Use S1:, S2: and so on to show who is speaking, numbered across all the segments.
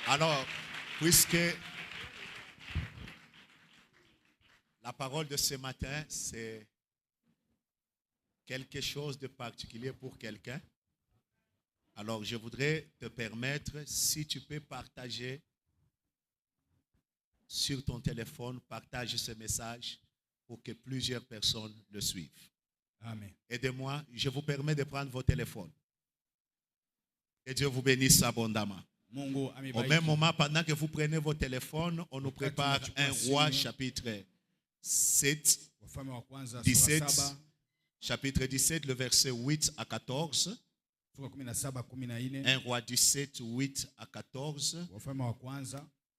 S1: Alors, puisque la parole de ce matin, c'est quelque chose de particulier pour quelqu'un, alors je voudrais te permettre, si tu peux partager sur ton téléphone, partage ce message pour que plusieurs personnes le suivent.
S2: Amen.
S1: Aidez-moi, je vous permets de prendre vos téléphones. Et Dieu vous bénisse abondamment. Au même moment, pendant que vous prenez vos téléphones, on nous prépare un roi chapitre 7, 17, chapitre 17, le verset 8 à 14. Un roi 17, 8 à 14.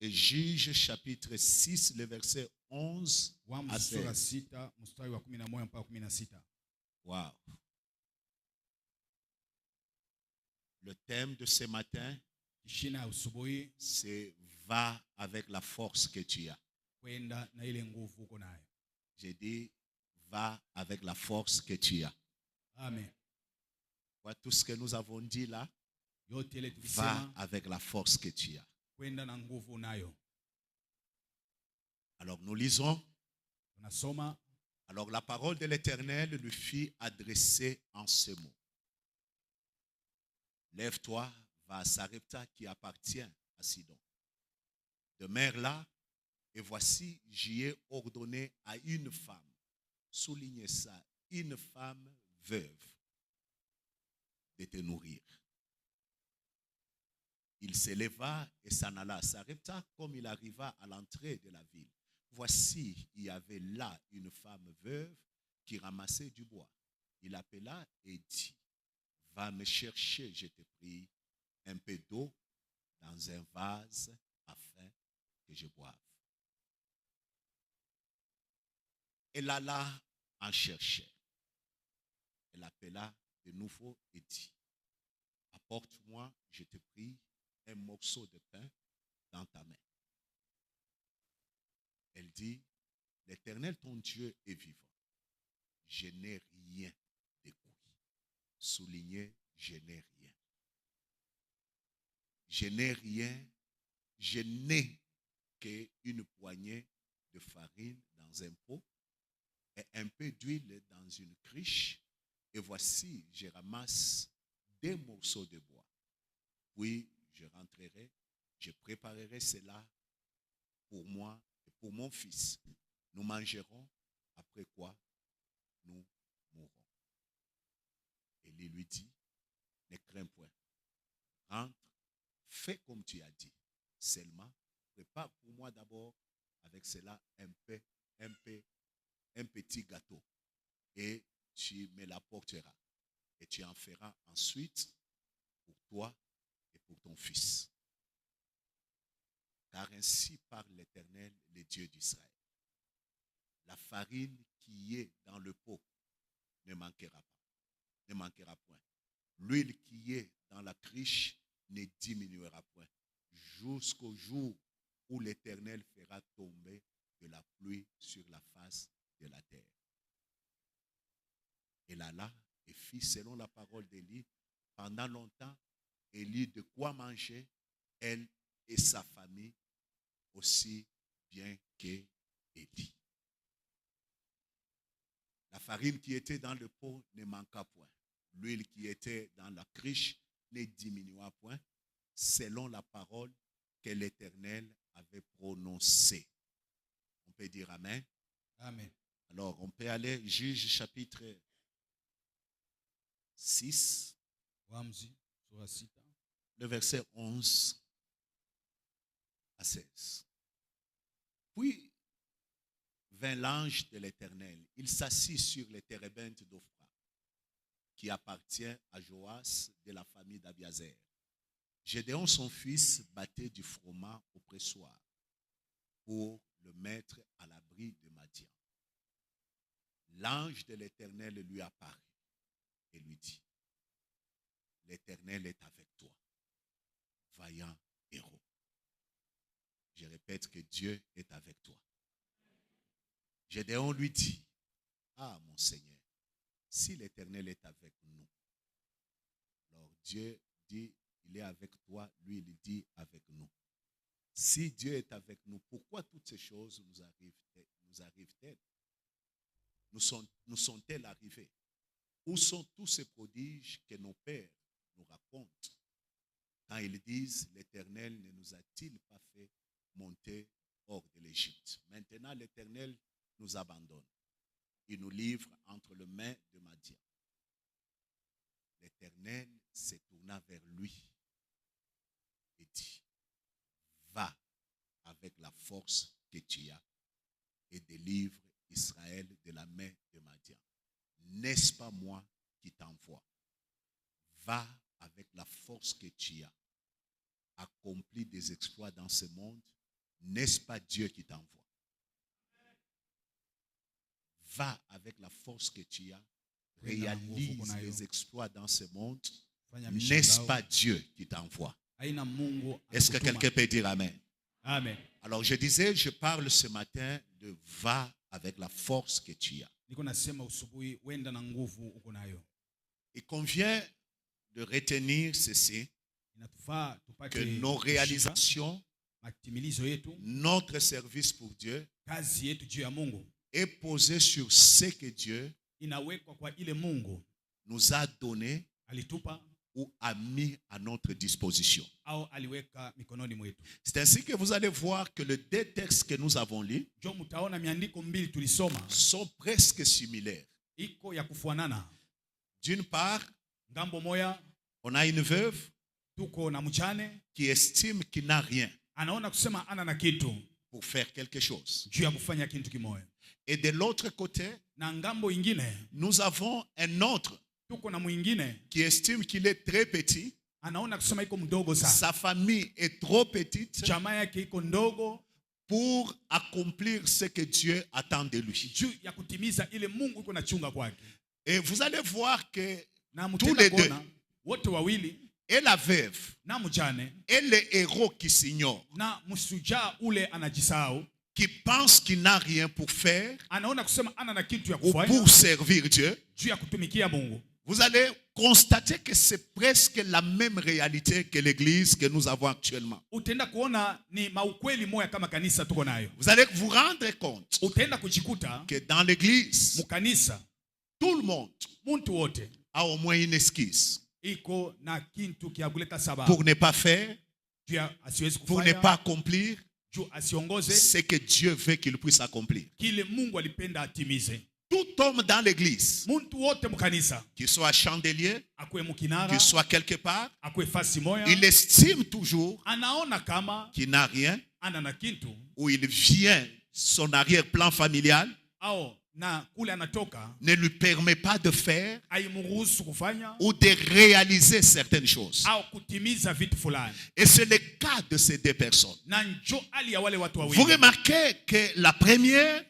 S1: Et Juge chapitre 6, le verset 11 à 16. Wow. Le thème de ce matin, c'est va avec la force que tu as. J'ai dit va avec la force que tu as.
S2: Amen.
S1: Voilà tout ce que nous avons dit là. Va avec la force que tu as. Alors nous lisons. Alors la parole de l'Éternel lui fit adresser en ces mots. Lève-toi, va à Sarepta qui appartient à Sidon. Demeure là, et voici, j'y ai ordonné à une femme, soulignez ça, une femme veuve, de te nourrir. Il s'éleva et s'en alla à Sarepta comme il arriva à l'entrée de la ville. Voici, il y avait là une femme veuve qui ramassait du bois. Il appela et dit, va me chercher, je te prie, un peu d'eau dans un vase afin que je boive. Elle alla en chercher. Elle appela de nouveau et dit, apporte-moi, je te prie, un morceau de pain dans ta main. Elle dit, l'Éternel ton Dieu est vivant. Je n'ai rien de cuit. Soulignez, je n'ai rien. Je n'ai rien, je n'ai qu'une poignée de farine dans un pot et un peu d'huile dans une cruche. Et voici, je ramasse des morceaux de bois. Puis je rentrerai, je préparerai cela pour moi et pour mon fils. Nous mangerons, après quoi nous mourrons. Élie lui dit, ne crains point. Rentre, fais comme tu as dit. Seulement, prépare pour moi d'abord avec cela un petit gâteau. Et tu me l'apporteras. Et tu en feras ensuite pour toi et pour ton fils. Car ainsi parle l'Éternel, le Dieu d'Israël. La farine qui est dans le pot ne manquera pas, ne manquera point. L'huile qui est dans la cruche ne diminuera point, jusqu'au jour où l'Éternel fera tomber de la pluie sur la face de la terre. Elle alla et fit selon la parole d'Élie. Pendant longtemps, Élie eut de quoi manger, elle et sa famille, aussi bien qu'Élie. La farine qui était dans le pot ne manqua point. L'huile qui était dans la cruche ne diminua point, selon la parole que l'Éternel avait prononcée. On peut dire Amen.
S2: Amen.
S1: Alors, on peut aller, Juge chapitre 6, le verset 11 à 16. Puis vint l'ange de l'Éternel. Il s'assit sur les térébintes d'Ophra, qui appartient à Joas de la famille d'Abiazer. Gédéon, son fils, battait du froment au pressoir pour le mettre à l'abri de Madian. L'ange de l'Éternel lui apparut et lui dit, l'Éternel est avec toi, vaillant héros. Je répète que Dieu est avec toi. Gédéon lui dit, ah mon Seigneur, si l'Éternel est avec nous, alors Dieu dit, il est avec toi, lui il dit avec nous. Si Dieu est avec nous, pourquoi toutes ces choses nous arrivent-elles? Nous sont-elles arrivées? Où sont tous ces prodiges que nos pères nous racontent quand ils disent, l'Éternel ne nous a-t-il pas fait monter hors de l'Égypte? Maintenant, l'Éternel nous abandonne. Il nous livre entre les mains de Madian. L'Éternel se tourna vers lui et dit, va avec la force que tu as et délivre Israël de la main de Madian. N'est-ce pas moi qui t'envoie? Va avec la force que tu as. Accomplis des exploits dans ce monde. N'est-ce pas Dieu qui t'envoie? Va avec la force que tu as. Réalise les exploits dans ce monde. N'est-ce pas Dieu qui t'envoie? Est-ce que quelqu'un peut dire Amen?
S2: Amen.
S1: Alors je disais, je parle ce matin de va avec la force que tu as. Il convient de retenir ceci, que nos réalisations, notre service pour Dieu est posé sur ce que Dieu nous a donné ou a mis à notre disposition. C'est ainsi que vous allez voir que les deux textes que nous avons lus sont presque similaires. D'une part, on a une veuve qui estime qu'il n'a rien pour faire quelque chose. Et de l'autre côté, nous avons un autre qui estime qu'il est très petit. Sa famille est trop petite pour accomplir ce que Dieu attend de lui. Et vous allez voir que tous les deux, et la veuve, et le héros qui s'ignore, qui pense qu'il n'a rien pour faire ou pour servir Dieu, vous allez constater que c'est presque la même réalité que l'église que nous avons actuellement. Vous allez vous rendre compte que dans l'église, tout le monde a au moins une excuse pour ne pas faire, pour ne pas accomplir ce que Dieu veut qu'il puisse accomplir. Tout homme dans l'église, qu'il soit chandelier, qu'il soit quelque part, il estime toujours qu'il n'a rien, ou il vient, son arrière-plan familial ne lui permet pas de faire ou de réaliser certaines choses. Et c'est le cas de ces deux personnes. Vous remarquez que la première,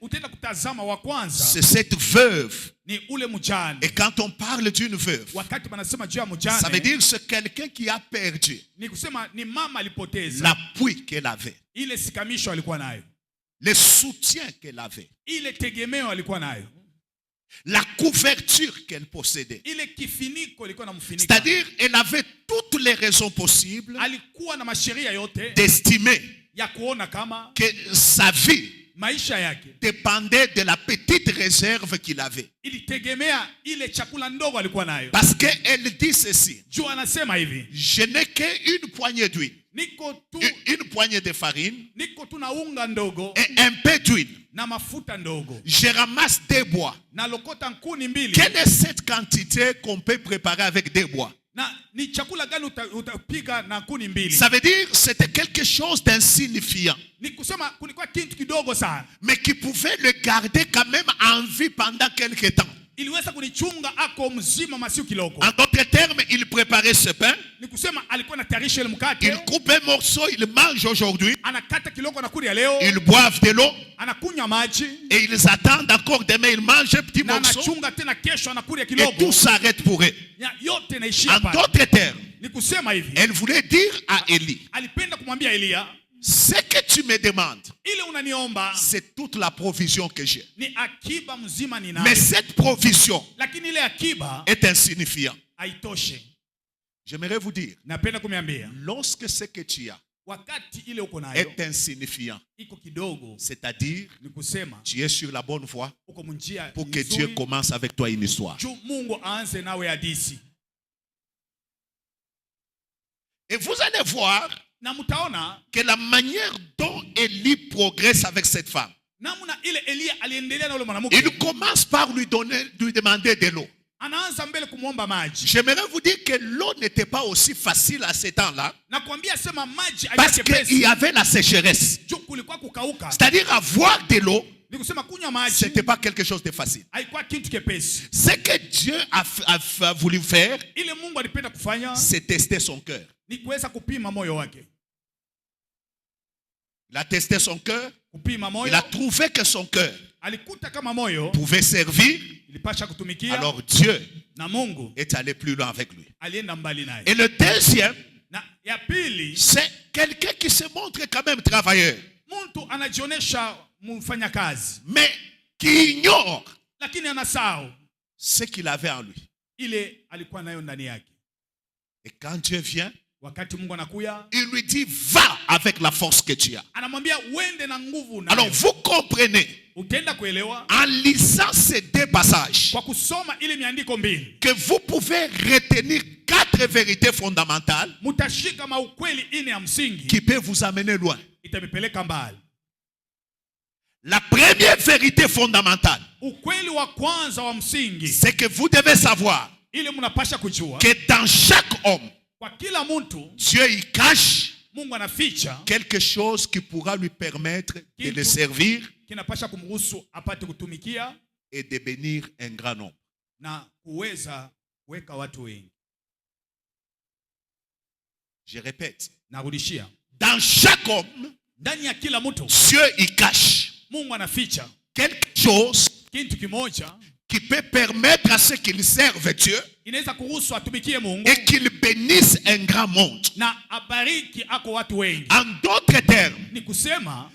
S1: c'est cette veuve. Et quand on parle d'une veuve, ça veut dire que c'est quelqu'un qui a perdu l'appui qu'elle avait, le soutien qu'elle avait, la couverture qu'elle possédait. C'est-à-dire qu'elle avait toutes les raisons possibles d'estimer que sa vie dépendait de la petite réserve qu'il avait. Parce qu'elle dit ceci: je n'ai qu'une poignée d'huile, une poignée de farine et un peu d'huile. Je ramasse des bois. Quelle est cette quantité qu'on peut préparer avec des bois? Ça veut dire que c'était quelque chose d'insignifiant, mais qui pouvait le garder quand même en vie pendant quelques temps. En d'autres termes, il préparait ce pain, il coupe un morceau, il mange aujourd'hui, ils boivent de l'eau et ils attendent encore demain, ils mangent un petit morceau et tout s'arrête pour eux. En d'autres termes, elle voulait dire à Élie: ce que tu me demandes, c'est toute la provision que j'ai. Mais cette provision est insignifiante. J'aimerais vous dire, lorsque ce que tu as
S2: wakati ile uko nayo
S1: est insignifiant.
S2: iko kidogo,
S1: C'est-à-dire,
S2: ni kusema
S1: tu es sur la bonne voie
S2: uko munjia
S1: pour que Dieu commence avec toi une histoire.
S2: juu Mungu aanze nawe hadithi.
S1: Et vous allez voir
S2: Na mtaona
S1: que la manière dont Élie progresse avec cette femme,
S2: namna ile Elia aliendelea na yule mwanamke,
S1: il commence par lui demander de l'eau.
S2: anaanza mbele kumuomba maji.
S1: J'aimerais vous dire que l'eau n'était pas aussi facile à ce temps-là,
S2: Na kuambia sema maji
S1: parce qu'il
S2: ayake
S1: y avait la sécheresse.
S2: juu kulikuwa kukauka.
S1: C'est-à-dire avoir de l'eau,
S2: Ni kusema kunywa
S1: ce
S2: maji
S1: n'était pas quelque chose de facile.
S2: haikuwa kitu kepesi.
S1: Ce que Dieu a voulu faire,
S2: Ile Mungu alipenda kufanya
S1: c'est tester son cœur.
S2: ni kuweza kupima moyo wake.
S1: Il a testé son cœur.
S2: Kupima moyo.
S1: Il a trouvé que son cœur
S2: Alikuta kama moyo
S1: pouvait servir.
S2: ilipasha kutumikia.
S1: Alors Dieu
S2: Na Mungu
S1: est allé plus loin avec lui.
S2: alienda mbali naye.
S1: Et le deuxième,
S2: Na ya pili,
S1: c'est quelqu'un qui se montre quand même travailleur,
S2: mtu anajionesha mfanya kazi
S1: mais qui ignore
S2: lakini anasahau
S1: ce qu'il avait en lui.
S2: ile alikuwa nayo ndani yake.
S1: Et quand Dieu vient,
S2: Wakati Mungu anakuya,
S1: il lui dit, va avec la force que tu as.
S2: anamwambia uende na nguvu nayo.
S1: Alors vous comprenez,
S2: Utaenda kuelewa
S1: en lisant ces deux passages,
S2: kwa kusoma ile miandiko mbili,
S1: que vous pouvez retenir 4 vérités fondamentales
S2: mutashika maukweli ine ya msingi
S1: qui peuvent vous amener loin.
S2: itamipeleka mbali.
S1: La première vérité fondamentale,
S2: Ukweli wa kwanza wa msingi
S1: c'est que vous devez savoir
S2: ile mnapasha kujua
S1: que dans chaque homme,
S2: kwa kila mtu
S1: Dieu y cache
S2: Mungu anaficha
S1: quelque chose qui pourra lui permettre de le servir
S2: kinapasha kumruhusu apate kutumikia
S1: et de bénir un grand nombre.
S2: na kuweza kuweka watu wengi.
S1: Je répète,
S2: Narudishia,
S1: dans chaque homme,
S2: ndani ya kila mtu
S1: Dieu y cache
S2: Mungu anaficha
S1: quelque chose
S2: kitu kimoja
S1: qui peut permettre à ceux qui servent Dieu
S2: inaweza kuruhusu atumikie Mungu
S1: et qu'ils bénissent un grand monde.
S2: na abariki ako watu wengi.
S1: En d'autres termes,
S2: Ni kusema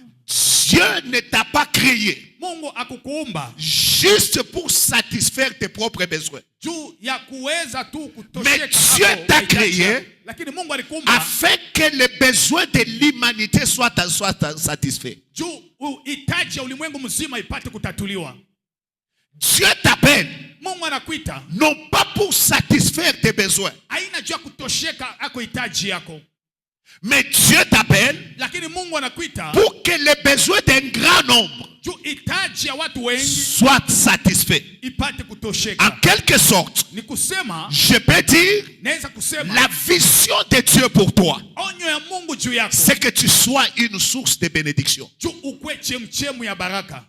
S1: Dieu ne t'a pas créé
S2: Mungu akukuumba
S1: juste pour satisfaire tes propres besoins,
S2: juu ya kuweza tu
S1: mais
S2: kutosheka
S1: Dieu
S2: hapo
S1: t'a
S2: mahitaji
S1: créé
S2: yako. Lakini Mungu alikuumba
S1: afin que les besoins de l'humanité soient satisfaits.
S2: juu uhitaji ya ulimwengu mzima ipate kutatuliwa.
S1: Dieu t'appelle
S2: Mungu anakuita
S1: non pas pour satisfaire tes besoins,
S2: haina juu ya kutosheka ako hitaji yako,
S1: mais Dieu t'appelle
S2: lakini Mungu anakuita
S1: pour que les besoins d'un grand nombre
S2: juu hitaji ya watu wengi
S1: soient satisfaits.
S2: ipate
S1: En
S2: kutosheka.
S1: quelque sorte,
S2: Ni kusema
S1: je peux dire,
S2: naweza kusema
S1: la vision de Dieu pour toi,
S2: onyo ya Mungu juu yako
S1: c'est que tu sois une source de bénédiction.
S2: juu ukwe chemchemu ya baraka.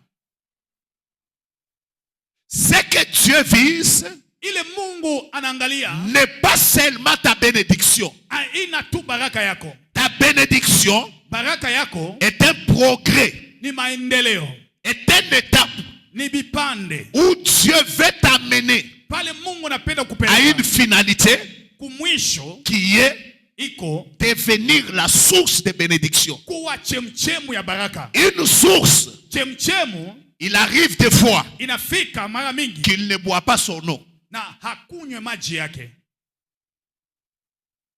S1: Ce que Dieu vise
S2: Ile Mungu anaangalia
S1: n'est pas seulement ta bénédiction.
S2: haina tu baraka yako.
S1: Ta bénédiction
S2: Baraka yako
S1: est un progrès,
S2: ni maendeleo,
S1: est une étape
S2: ni vipande
S1: où Dieu veut t'amener
S2: pale Mungu anapenda
S1: à
S2: kupeleka
S1: une finalité
S2: kumwisho,
S1: qui est
S2: iko
S1: devenir la source de bénédiction.
S2: kuwa chemchemu ya baraka.
S1: Une source,
S2: Chemchemu
S1: il arrive des fois
S2: inafika mara mingi
S1: qu'il ne boit pas son eau,
S2: na hakunywe maji yake,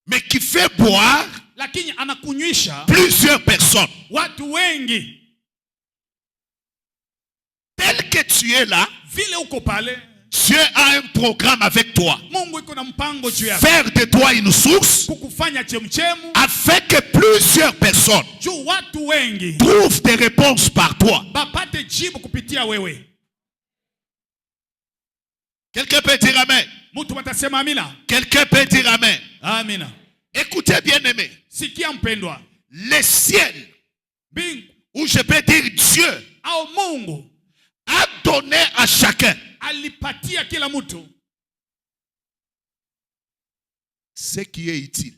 S1: mais qui fait boire
S2: lakini anakunywisha
S1: plusieurs personnes.
S2: watu wengi.
S1: Tel que tu es là,
S2: Vile uko pale,
S1: Dieu a un programme avec toi.
S2: Mungu iko na mpango juu yako
S1: Faire de toi une source
S2: kukufanya chemchemu
S1: afin que plusieurs personnes
S2: juu watu wengi
S1: trouvent des réponses par toi.
S2: bapate jibu kupitia wewe.
S1: Quelqu'un peut dire Amen.
S2: Mtu watasema amina.
S1: Quelqu'un peut dire Amen.
S2: Amina.
S1: Écoutez bien aimé.
S2: Sikia mpendwa,
S1: Le ciel,
S2: mbingu
S1: ou je peux dire Dieu,
S2: au Mungu
S1: a donné à chacun
S2: alipatia kila mtu
S1: ce qui est utile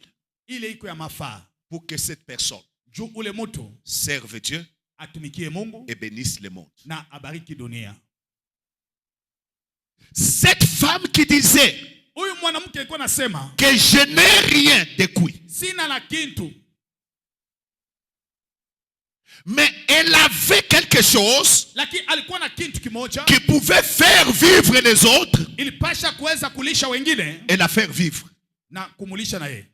S2: ile iko ya mafaa
S1: pour que cette personne
S2: juu ule mtu
S1: serve Dieu
S2: atumikie Mungu
S1: et bénisse le monde.
S2: na abariki dunia.
S1: Cette femme qui disait
S2: Huyu mwanamke alikuwa anasema
S1: que je n'ai rien de qui,
S2: sina la kintu,
S1: mais elle avait quelque chose
S2: lakini alikuwa na kintu kimoja
S1: qui pouvait faire vivre les autres
S2: ilipasha kuweza kulisha wengine
S1: et la faire vivre.
S2: na kumulisha na yeye.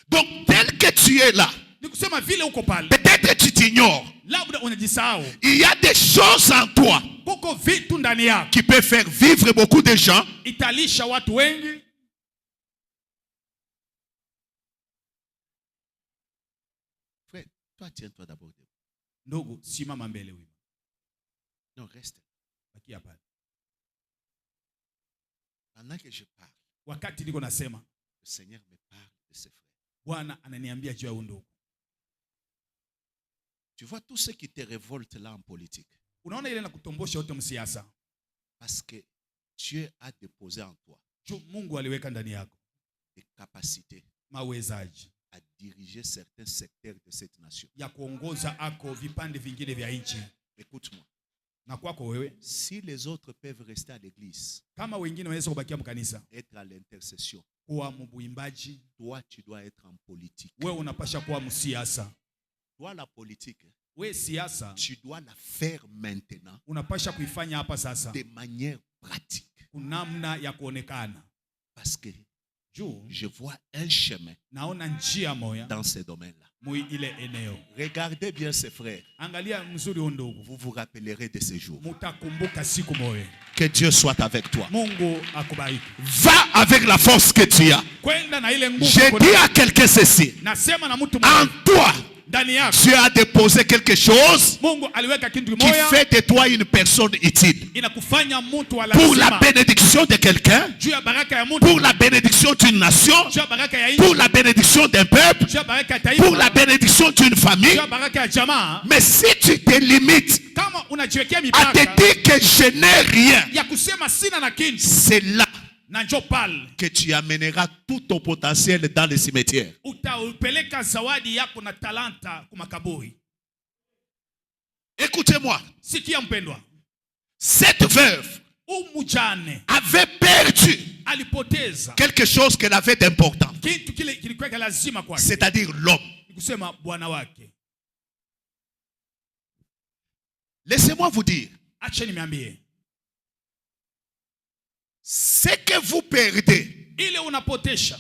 S1: Donc tel que tu es là,
S2: Ni kusema vile uko pale.
S1: Peut-être tu t'ignores.
S2: Labda unajisahau.
S1: Il y a des choses en toi
S2: Kuko vitu ndani yako.
S1: qui peuvent faire vivre beaucoup de gens.
S2: Italisha watu wengi.
S1: Frère, toi tiens-toi d'abord debout.
S2: Ndugu, simama mbele wima.
S1: Non, reste.
S2: Bakia pale.
S1: Pendant que je parle,
S2: Wakati niko nasema,
S1: le Seigneur me parle de ses frères.
S2: Bwana ananiambia juu ya ndugu.
S1: Tu vois tout ce qui te révolte là en politique.
S2: Unaona ile na kutombosha yote msiasa.
S1: Parce que Dieu a déposé en toi
S2: Juu Mungu aliweka ndani yako
S1: des capacités
S2: mawezaji
S1: à diriger certains secteurs de cette nation.
S2: ya kuongoza ako vipande vingine vya nchi.
S1: Écoute-moi.
S2: Na kwako wewe,
S1: Si les autres peuvent rester à l'église,
S2: kama wengine wanaweza kubakia mkanisa,
S1: être à l'intercession,
S2: kuwa mbuimbaji,
S1: toi tu dois être en politique.
S2: wewe unapasha kuwa msiasa.
S1: Toi la politique,
S2: Wewe siasa
S1: tu dois la faire maintenant
S2: unapasha kuifanya hapa sasa
S1: de manière pratique.
S2: kunamna ya kuonekana.
S1: Parce que
S2: Juu
S1: je vois un chemin
S2: naona njia moya
S1: dans ces domaines-là.
S2: mui ile eneo.
S1: Regardez bien ces frères.
S2: Angalia mzuri ndugu,
S1: Vous vous rappellerez de ces jours.
S2: mutakumbuka siku moya.
S1: Que Dieu soit avec toi.
S2: Mungu akubariki.
S1: Va avec la force que tu as.
S2: Kwenda na ile nguvu.
S1: Je dis à quelqu'un ceci.
S2: Nasema na mtu
S1: En
S2: mmoja
S1: toi,
S2: ndani yako.
S1: Dieu a déposé quelque chose
S2: Mungu aliweka kitu
S1: qui
S2: kimoja
S1: fait de toi une personne utile.
S2: inakufanya mtu wa
S1: Pour la
S2: lazima.
S1: bénédiction de quelqu'un,
S2: Juu ya baraka ya mtu,
S1: pour la bénédiction d'une nation,
S2: juu ya baraka ya
S1: pour
S2: nchi,
S1: la bénédiction d'un peuple,
S2: juu ya baraka ya
S1: pour la
S2: taifa,
S1: bénédiction d'une famille.
S2: juu ya baraka ya jamaa.
S1: Mais si tu te limites
S2: Kama unajiwekea
S1: à te
S2: mipaka
S1: dire que je n'ai rien,
S2: ya kusema sina na kitu,
S1: c'est là
S2: na njoo pale
S1: que tu amèneras tout ton potentiel dans le cimetière.
S2: utaupeleka zawadi yako na talanta kwa makaburi.
S1: Écoutez-moi,
S2: Sikia mpendwa,
S1: cette veuve
S2: mjane
S1: avait perdu
S2: alipoteza
S1: quelque chose qu'elle avait d'important,
S2: kitu kile kilikuwa lazima kwake,
S1: c'est-à-dire l'homme.
S2: ni kusema bwana wake.
S1: Laissez-moi vous dire,
S2: Acha niambie,
S1: ce que vous perdez
S2: ile unapotesha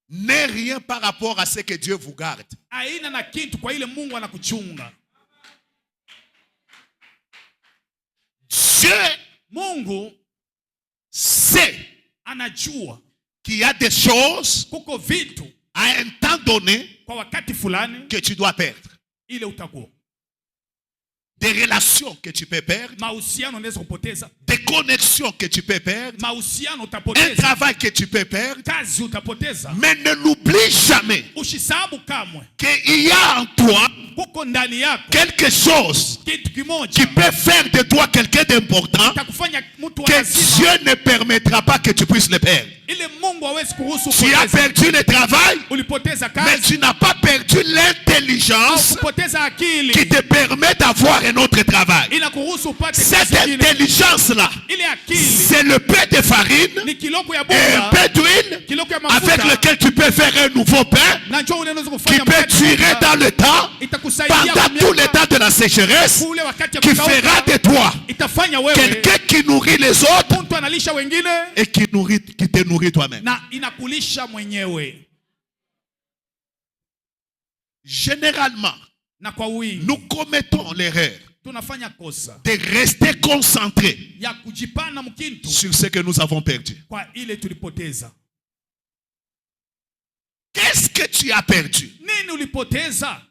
S1: n'est rien par rapport à ce que Dieu vous garde.
S2: aina na kitu kwa ile Mungu anakuchunga.
S1: Dieu
S2: Mungu
S1: sait
S2: anajua
S1: qu'il y a des choses
S2: kuko vitu
S1: à un temps donné
S2: kwa wakati fulani
S1: que tu dois perdre.
S2: ile utakuwa
S1: Des relations que tu peux perdre,
S2: mahusiano, unaweza kupoteza
S1: des connexions que tu peux perdre,
S2: mahusiano,
S1: un
S2: utapoteza
S1: travail que tu peux perdre.
S2: kazi, utapoteza.
S1: Mais ne l'oublie jamais
S2: Usisahabu kamwe
S1: qu'il y a en toi
S2: kuko ndani yako
S1: quelque chose
S2: kitu
S1: qui
S2: kimoja
S1: peut faire de toi quelqu'un d'important
S2: itakufanya mtu wa
S1: que
S2: lazima,
S1: Dieu ne permettra pas que tu puisses le perdre.
S2: ile Mungu hawezi kuruhusu
S1: Tu as
S2: upoteze.
S1: perdu le travail,
S2: Ulipoteza
S1: mais
S2: kazi
S1: tu n'as pas perdu
S2: au
S1: l'intelligence
S2: kupoteza akili
S1: qui te permet d'avoir un autre travail.
S2: inakuruhusu upate
S1: Cette
S2: kazi nyingine.
S1: intelligence-là,
S2: Ile akili
S1: c'est le peu de farine
S2: ni kiloko ya
S1: et un
S2: bunga,
S1: peu d'huile
S2: kiloko ya
S1: avec
S2: mafuta,
S1: lequel tu peux faire un nouveau pain
S2: na njoo unaweza
S1: qui
S2: kufanya
S1: peut
S2: mkate
S1: durer
S2: mpya.
S1: dans le temps,
S2: Itakusaidia
S1: pendant
S2: kwa
S1: tout le
S2: miaka,
S1: temps de la sécheresse,
S2: ule wakati ya
S1: qui fera
S2: kukauka,
S1: de toi
S2: itafanya wewe
S1: quelqu'un qui nourrit les autres
S2: mtu analisha wengine
S1: et qui te nourrit toi-même.
S2: na inakulisha mwenyewe.
S1: Généralement,
S2: Na kwa wingi
S1: nous commettons l'erreur
S2: tunafanya kosa
S1: de rester concentrés
S2: ya kujipana mkintu
S1: sur ce que nous avons perdu.
S2: kwa ile tulipoteza.
S1: Qu'est-ce que tu as perdu?
S2: Nini ulipoteza?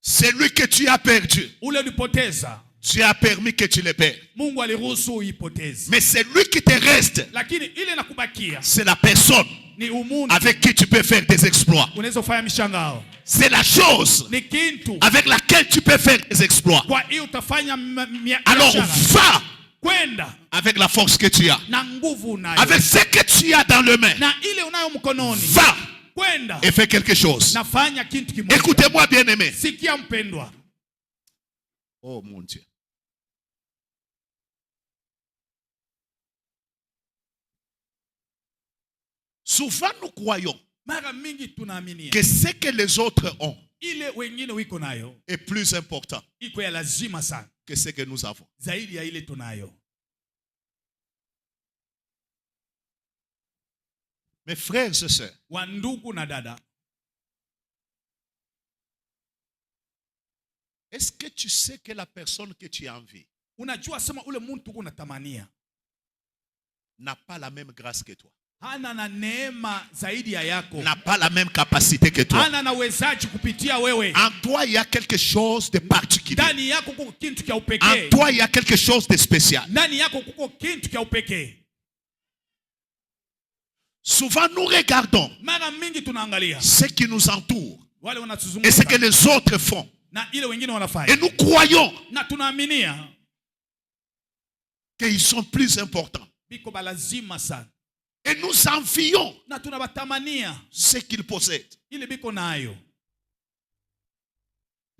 S1: Celui que tu as perdu,
S2: Ule ulipoteza
S1: Dieu a permis que tu le perdes.
S2: Mungu aliruhusu uipoteze,
S1: Mais celui qui te reste,
S2: lakini ile nakubakia
S1: c'est la personne
S2: ni umuntu,
S1: avec qui tu peux faire des exploits.
S2: unaweza kufanya mishangao,
S1: C'est la chose
S2: ni kintu
S1: avec laquelle tu peux faire des exploits.
S2: kwa hiyo utafanya
S1: Alors
S2: biashara.
S1: va
S2: Kwenda
S1: avec la force que tu as,
S2: na nguvu unayo,
S1: avec ce que tu as dans le main.
S2: na ile unayo mkononi,
S1: Va
S2: kwenda
S1: et fais quelque chose.
S2: nafanya kitu kimoja.
S1: Écoutez-moi bien aimé.
S2: Sikia mpendwa,
S1: Oh mon Dieu. Souvent nous croyons
S2: mara mingi tunaaminia
S1: que ce que les autres ont
S2: ile wengine wiko nayo
S1: est plus important
S2: iko ya lazima sana
S1: que ce que nous avons.
S2: zaidi ya ile tunayo.
S1: Mes frères et sœurs,
S2: wandugu na dada,
S1: est-ce que tu sais que la personne que tu envies
S2: unajua sema ule mtu unatamania
S1: n'a pas la même grâce que toi,
S2: hana na neema zaidi ya yako,
S1: n'a pas la même capacité que toi.
S2: hana na uwezaji kupitia wewe.
S1: En toi, il y a quelque chose de particulier.
S2: Ndani yako kuko kitu cha
S1: En
S2: upekee.
S1: toi, il y a quelque chose de spécial.
S2: Ndani yako kuko kitu cha upekee.
S1: Souvent, nous regardons
S2: Mara mingi tunaangalia
S1: ce qui nous entoure
S2: wale
S1: et ce
S2: wanatuzunguka
S1: que les autres font.
S2: na ile wengine
S1: Et
S2: wanafanya,
S1: nous croyons
S2: na tunaaminia
S1: qu'ils sont plus importants.
S2: biko balazima sana,
S1: Et nous envions
S2: na tunabatamania
S1: ce qu'ils possèdent.
S2: ile biko nayo.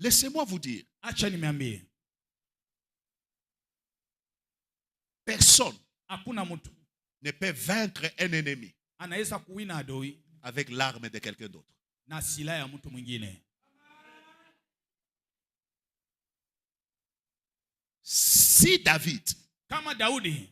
S1: Laissez-moi vous dire,
S2: Acha nimeambie,
S1: personne
S2: hakuna mtu
S1: ne peut vaincre un ennemi
S2: anaweza kuwina adui
S1: avec l'arme de quelqu'un d'autre.
S2: na silaha ya mtu mwingine.
S1: Si David
S2: Kama Daudi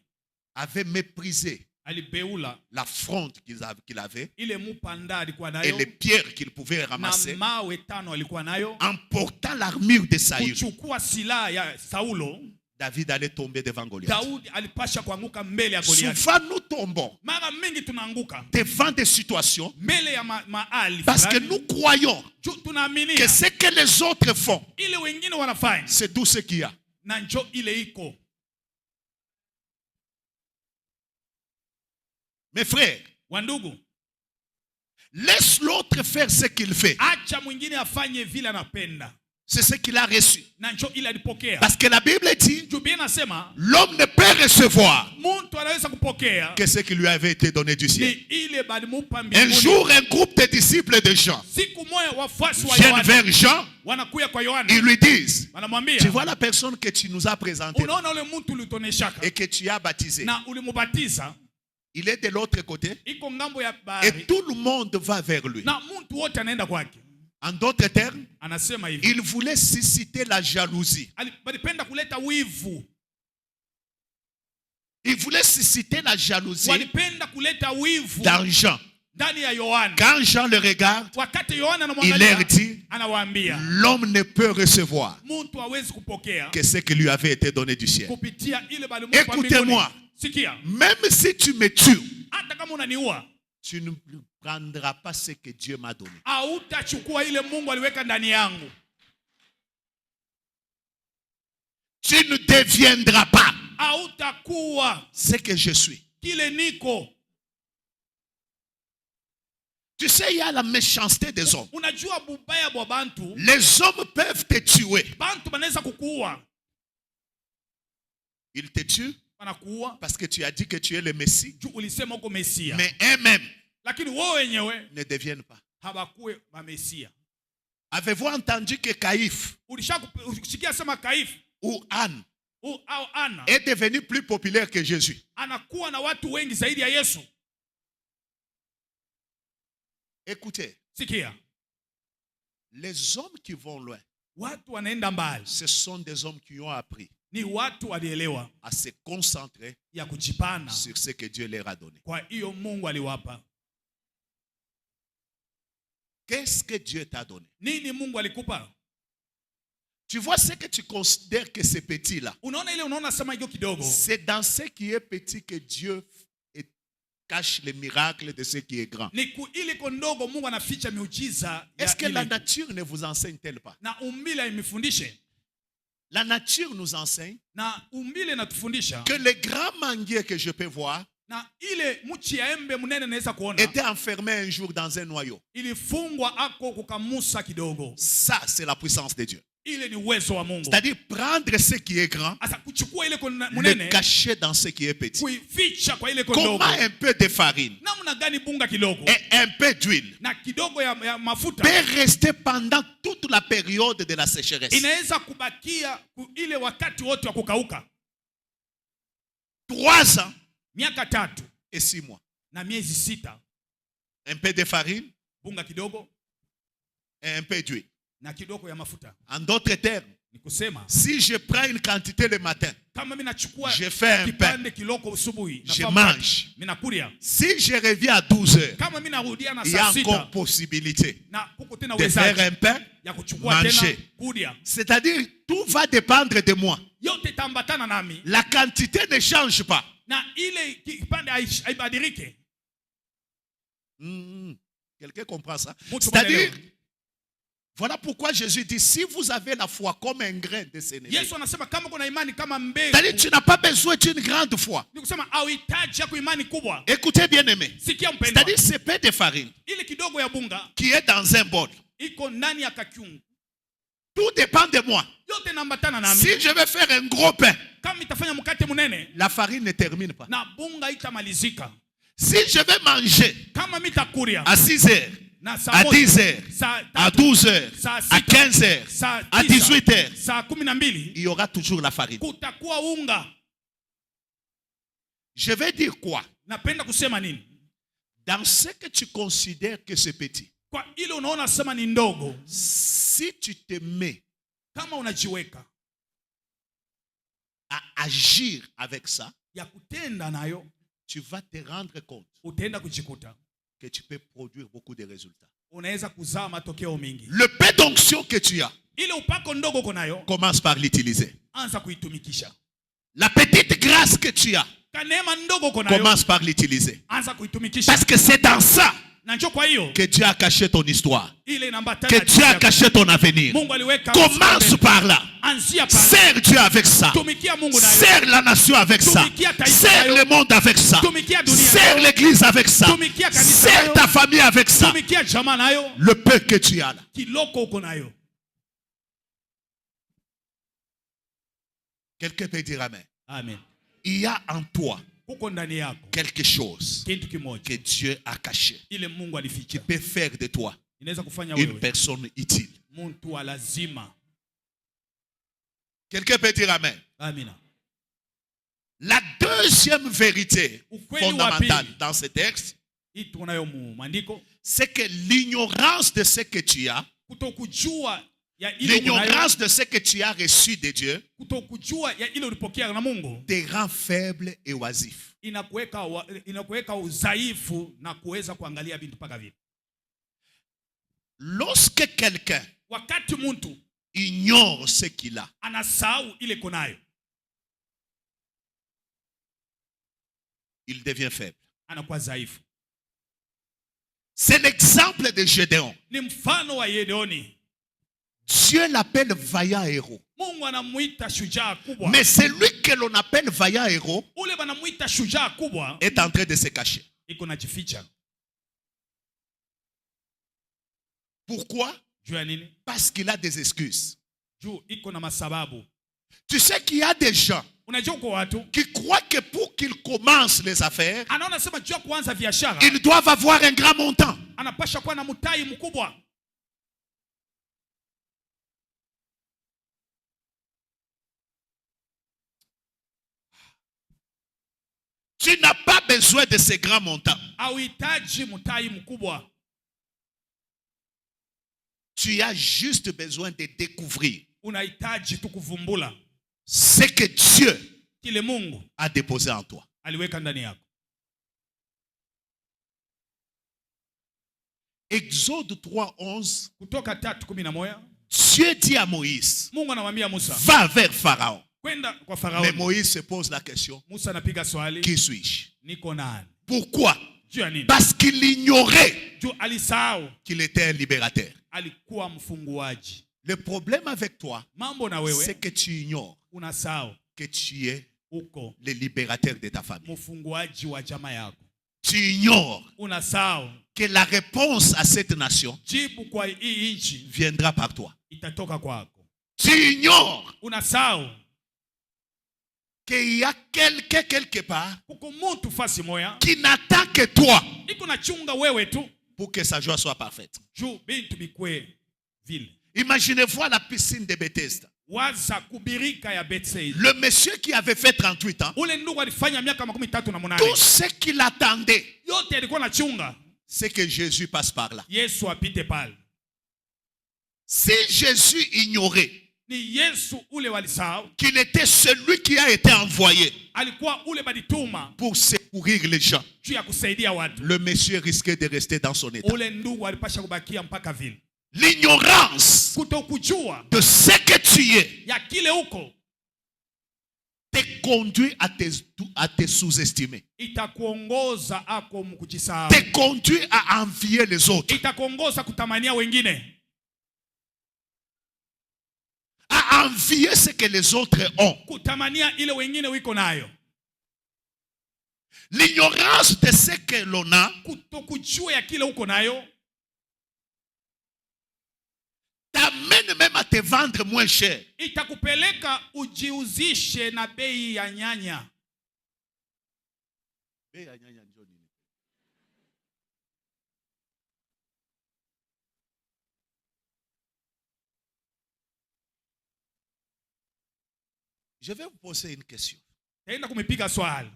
S1: avait méprisé
S2: alibeula
S1: l'affronte qu'il avait
S2: ile mupanda alikuwa
S1: et
S2: nayo
S1: les pierres qu'il pouvait
S2: na
S1: ramasser,
S2: mawe tano alikuwa nayo,
S1: en portant l'armure de Saül,
S2: kuchukua silaha ya Saulo,
S1: David allait tomber devant Goliath.
S2: Daudi alipasha kuanguka mbele ya Goliathi.
S1: Souvent nous tombons
S2: Mara mingi tunaanguka
S1: devant des situations
S2: mbele ya mahali
S1: parce que
S2: fulani,
S1: nous croyons
S2: tunaaminia
S1: que ce que les autres font,
S2: ile wengine wanafanya
S1: c'est tout ce qu'il y a.
S2: na njo ile iko.
S1: Mes frères,
S2: Wandugu,
S1: laisse l'autre faire ce qu'il fait.
S2: acha mwingine afanye vile anapenda,
S1: C'est ce qu'il a reçu.
S2: na njo ile alipokea.
S1: Parce que la Bible dit,
S2: Biblia inasema
S1: l'homme ne peut recevoir
S2: mtu anaweza kupokea
S1: que ce qui lui avait été donné du
S2: ni
S1: ciel.
S2: ile balimupa
S1: Un
S2: mbinguni.
S1: jour, un groupe de disciples de Jean
S2: Siku moja wafuasi wa
S1: viennent
S2: Yohana
S1: vers Jean,
S2: wanakuya kwa Yohana,
S1: ils lui disent,
S2: wanamwambia,
S1: tu vois la personne que tu nous as présentée
S2: unaona ule mtu ulituoneshaka
S1: et que tu as baptisé,
S2: na ulimubatiza,
S1: il est de l'autre côté
S2: iko ngambo ya
S1: et
S2: bahari
S1: tout le monde va vers lui.
S2: na mtu wote anaenda kwake.
S1: En d'autres termes,
S2: Anasema hivi,
S1: il voulait susciter la jalousie.
S2: walipenda kuleta wivu,
S1: Il voulait susciter la jalousie
S2: walipenda kuleta wivu
S1: dans Jean.
S2: ndani ya Yohana.
S1: Quand Jean le regarde,
S2: Wakati Yohana
S1: il leur
S2: anamwangalia,
S1: dit,
S2: anawaambia
S1: l'homme ne peut recevoir
S2: mtu hawezi kupokea
S1: que ce qui lui avait été donné du ciel.
S2: kupitia ile balimupa mbinguni.
S1: Écoutez-moi,
S2: Sikia,
S1: même si tu me tues,
S2: hata kama unaniua,
S1: tu ne prendras pas ce que Dieu m'a donné.
S2: hautachukua ile Mungu aliweka ndani yangu.
S1: Tu ne deviendras pas
S2: Hautakuwa
S1: ce que je suis.
S2: kile niko.
S1: Tu sais, il y a la méchanceté des hommes.
S2: Unajua bubaya bwa bantu,
S1: Les hommes peuvent te tuer.
S2: bantu banaweza kukuua,
S1: Ils te tuent
S2: wanakuua
S1: parce que tu as dit que tu es le Messie.
S2: juu ulisema uko Mesia,
S1: Mais eux-mêmes
S2: lakini wao wenyewe
S1: ne deviennent pas.
S2: hawakuwe mamesia.
S1: Avez-vous entendu que Caïphe
S2: Ulishakusikia sema Kaifu
S1: ou Anne
S2: au Ana
S1: est devenu plus populaire que Jésus?
S2: anakuwa na watu wengi zaidi ya Yesu?
S1: Écoutez,
S2: Sikia,
S1: les hommes qui vont loin,
S2: watu wanaenda mbali
S1: ce sont des hommes qui ont appris
S2: ni watu walielewa
S1: à se concentrer
S2: ya kujipana
S1: sur ce que Dieu leur a donné.
S2: kwa hiyo Mungu aliwapa.
S1: Qu'est-ce que Dieu t'a donné?
S2: Nini Mungu alikupa?
S1: Tu vois ce que tu considères que c'est petit là.
S2: Unaona ile unaona sema hiyo kidogo,
S1: C'est dans ce qui est petit que Dieu cache les miracles de ce qui est grand.
S2: ni ile iko ndogo Mungu anaficha miujiza.
S1: Est-ce que la nature ne vous enseigne-t-elle pas?
S2: Na umbile imefundishe,
S1: La nature nous enseigne
S2: na umbile natufundisha
S1: que les grands manguiers que je peux voir
S2: na ile mchi ya embe mnene naweza kuona
S1: étaient enfermés un jour dans un noyau.
S2: ilifungwa ako kukamusa kidogo.
S1: Ça, c'est la puissance de Dieu.
S2: Ile ni uwezo wa Mungu.
S1: C'est-à-dire prendre ce qui est grand,
S2: Asa kuchukua ile
S1: le
S2: mnene
S1: cacher dans ce qui est petit.
S2: kuificha kwa ile
S1: Comment
S2: ndogo.
S1: un peu de farine
S2: Namna gani bunga kidogo
S1: et un peu d'huile
S2: na kidogo ya mafuta
S1: peut rester pendant toute la période de la sécheresse?
S2: inaweza kubakia ile wakati wote wa kukauka?
S1: 3 ans
S2: Miaka 3
S1: et 6 mois.
S2: na miezi 6,
S1: Un peu de farine
S2: bunga kidogo
S1: et un peu d'huile.
S2: na kidogo ya mafuta.
S1: En d'autres termes,
S2: Ni kusema
S1: si je prends une quantité le matin,
S2: kama mimi nachukua
S1: je fais un pain,
S2: kipande kiloko usubuhi
S1: je mange.
S2: mimi nakulia.
S1: Si je reviens à 12 heures,
S2: Kama mimi narudia na
S1: il y a
S2: saa
S1: encore
S2: 6
S1: possibilité
S2: na kuko tena
S1: de faire
S2: uwezaji
S1: un pain,
S2: ya kuchukua tena
S1: manger.
S2: kulia.
S1: C'est-à-dire, tout va dépendre de moi.
S2: Yote tambatana nami
S1: La quantité ne change pas.
S2: na ile kipande haibadilike.
S1: Quelqu'un comprend ça?
S2: Mtu
S1: C'est-à-dire,
S2: mwelewa.
S1: voilà pourquoi Jésus dit, si vous avez la foi comme un grain de sénévé,
S2: Yesu anasema kama kuna imani kama mbegu.
S1: c'est-à-dire, tu n'as pas besoin d'une grande foi.
S2: Ni kusema hauhitaji yako imani kubwa.
S1: Écoutez bien aimé.
S2: Sikia mpendwa.
S1: C'est-à-dire, ce pain de farine
S2: Ile kidogo ya bunga
S1: qui est dans un bol,
S2: iko ndani ya kakiungu.
S1: tout dépend de moi.
S2: Yote nambatana nami.
S1: Si je vais faire un gros pain,
S2: Kama itafanya mkate munene
S1: la farine ne termine pas.
S2: na bunga itamalizika.
S1: Si je vais manger
S2: Kama mitakuria
S1: à 6 heures,
S2: na saa
S1: à
S2: moja,
S1: 10 heures,
S2: saa
S1: à
S2: tatu,
S1: 12 heures,
S2: saa
S1: à
S2: sita,
S1: 15 heures,
S2: saa
S1: à
S2: tisa,
S1: 18 heures,
S2: saa 12
S1: il y aura toujours la farine.
S2: kutakuwa unga.
S1: Je vais dire quoi?
S2: Napenda kusema nini?
S1: Dans ce que tu considères que c'est petit,
S2: Kwa ile unaona sema ni ndogo,
S1: si tu te mets
S2: kama unajiweka
S1: à agir avec ça,
S2: ya kutenda nayo,
S1: tu vas te rendre compte
S2: utaenda kujikuta
S1: que tu peux produire beaucoup de résultats.
S2: unaweza kuzaa matokeo mingi.
S1: Le pain d'onction que tu as,
S2: Ile upako ndogo uko nayo,
S1: commence par l'utiliser.
S2: anza kuitumikisha.
S1: La petite grâce que tu as,
S2: Kanema ndogo uko nayo,
S1: commence par l'utiliser.
S2: anza kuitumikisha.
S1: Parce que c'est dans ça
S2: Na njoo kwa hiyo
S1: que Dieu a caché ton histoire,
S2: ile inambatana
S1: que
S2: na
S1: Dieu a
S2: yako.
S1: caché ton avenir.
S2: Mungu aliweka
S1: Commence par là.
S2: anzia pale.
S1: Sers Dieu avec ça.
S2: Tumikia Mungu nayo.
S1: Sers la nation avec ça.
S2: Tumikia taifa
S1: Sers
S2: nayo.
S1: le monde avec ça.
S2: Tumikia dunia
S1: Sers
S2: nayo.
S1: l'église avec ça.
S2: Tumikia kanisa
S1: Sers
S2: nayo.
S1: ta famille avec ça.
S2: Tumikia jamaa nayo.
S1: Le pain que tu as là.
S2: Kiloko uko nayo.
S1: Quelqu'un peut dire amen.
S2: Amen.
S1: Il y a en toi
S2: Kuko ndani yako
S1: quelque chose
S2: kitu kimoja
S1: que Dieu a caché,
S2: ile Mungu
S1: qui
S2: alificha.
S1: peut faire de toi
S2: Inaweza kufanya
S1: une
S2: wewe
S1: personne utile.
S2: mtu wa lazima.
S1: Quelqu'un peut dire amen.
S2: Amina.
S1: La deuxième vérité
S2: Ukweli wa
S1: fondamentale
S2: pili
S1: dans ce texte,
S2: hii tunayo mu maandiko,
S1: c'est que l'ignorance de ce que tu as,
S2: kutokujua ya ile unayo,
S1: l'ignorance de ce que tu as reçu de Dieu,
S2: kutokujua ya ile ulipokea na Mungu
S1: te rend faible et oisif.
S2: inakuweka udhaifu na kuweza kuangalia vitu paka vipi.
S1: Lorsque quelqu'un
S2: Wakati mtu
S1: ignore ce qu'il a,
S2: anasahau ile konayo,
S1: il devient faible.
S2: anakuwa dhaifu.
S1: C'est l'exemple de Gédéon.
S2: Ni mfano wa Gideoni.
S1: Dieu l'appelle vaillant héros.
S2: Mungu anamuita shujaa kubwa.
S1: Mais celui que l'on appelle vaillant héros
S2: Ule banamuita shujaa kubwa
S1: est en train de se cacher.
S2: iko najificha.
S1: Pourquoi?
S2: Juu ya nini?
S1: Parce qu'il a des excuses.
S2: Juu iko na masababu.
S1: Tu sais qu'il y a des gens
S2: Unajua uko watu
S1: qui croient que pour qu'ils commencent les affaires,
S2: anaona sema juu ya kuanza biashara
S1: ils doivent avoir un grand montant.
S2: anapasha kuwa na mtai mkubwa.
S1: Tu n'as pas besoin de ces grands montants.
S2: Hauhitaji mtai mkubwa.
S1: Tu as juste besoin de découvrir
S2: Unahitaji tu kuvumbula
S1: ce que Dieu
S2: kile Mungu
S1: a déposé en toi.
S2: aliweka ndani yako.
S1: Exode 3:11.
S2: Kutoka 3:11
S1: Dieu dit à Moïse,
S2: Mungu anamwambia Musa,
S1: va vers Pharaon.
S2: kwenda kwa
S1: Mais
S2: Farao.
S1: Moïse se pose la question,
S2: Musa anapiga swali,
S1: qui suis-je?
S2: niko nani?
S1: Pourquoi?
S2: Juu ya nini?
S1: Parce qu'il ignorait
S2: Juu alisahau
S1: qu'il était un libérateur.
S2: alikuwa mfunguaji.
S1: Le problème avec toi,
S2: Mambo na wewe
S1: c'est que tu ignores
S2: unasahau
S1: que tu es
S2: uko
S1: le libérateur de ta famille.
S2: mfunguaji wa jamaa yako.
S1: Tu ignores
S2: Unasahau
S1: que la réponse à cette nation
S2: jibu kwa hii nchi
S1: viendra par toi.
S2: itatoka kwako.
S1: Tu ignores
S2: Unasahau
S1: qu'il y a quelqu'un quelque part
S2: kuko mtu fasi moya
S1: qui n'attend que toi
S2: iko nachunga wewe tu
S1: pour que sa joie soit parfaite.
S2: juu bintu bikwe vile.
S1: Imaginez-vous à la piscine de Bethesda.
S2: Waza kubirika ya Bethsaida.
S1: Le monsieur qui avait fait 38 ans,
S2: Ule ndugu alifanya miaka 38.
S1: tout ce qu'il attendait,
S2: Yote alikuwa nachunga
S1: c'est que Jésus passe par là.
S2: Yesu apite pale.
S1: Si Jésus ignorait
S2: ni Yesu ule walisahau.
S1: Qu'il était celui qui a été envoyé
S2: Alikuwa ule badituma
S1: pour secourir les gens.
S2: juu ya kusaidia watu.
S1: Le monsieur risquait de rester dans son état.
S2: Ule ndugu alipasha kubakia mpaka vile.
S1: L'ignorance
S2: Kutokujua
S1: de ce que tu es
S2: ya kile uko
S1: te conduit à te sous-estimer.
S2: itakuongoza ako mkujisahau.
S1: Te conduit à envier les autres.
S2: Itakuongoza kutamania wengine.
S1: À envier ce que les autres ont.
S2: Kutamania ile wengine wiko nayo.
S1: L'ignorance de ce que l'on a
S2: Kutokujua ya kile uko nayo
S1: t'amène même à te vendre moins cher.
S2: itakupeleka ujiuzishe na bei ya nyanya.
S1: Je vais vous poser une question.
S2: Taenda kumipiga swali.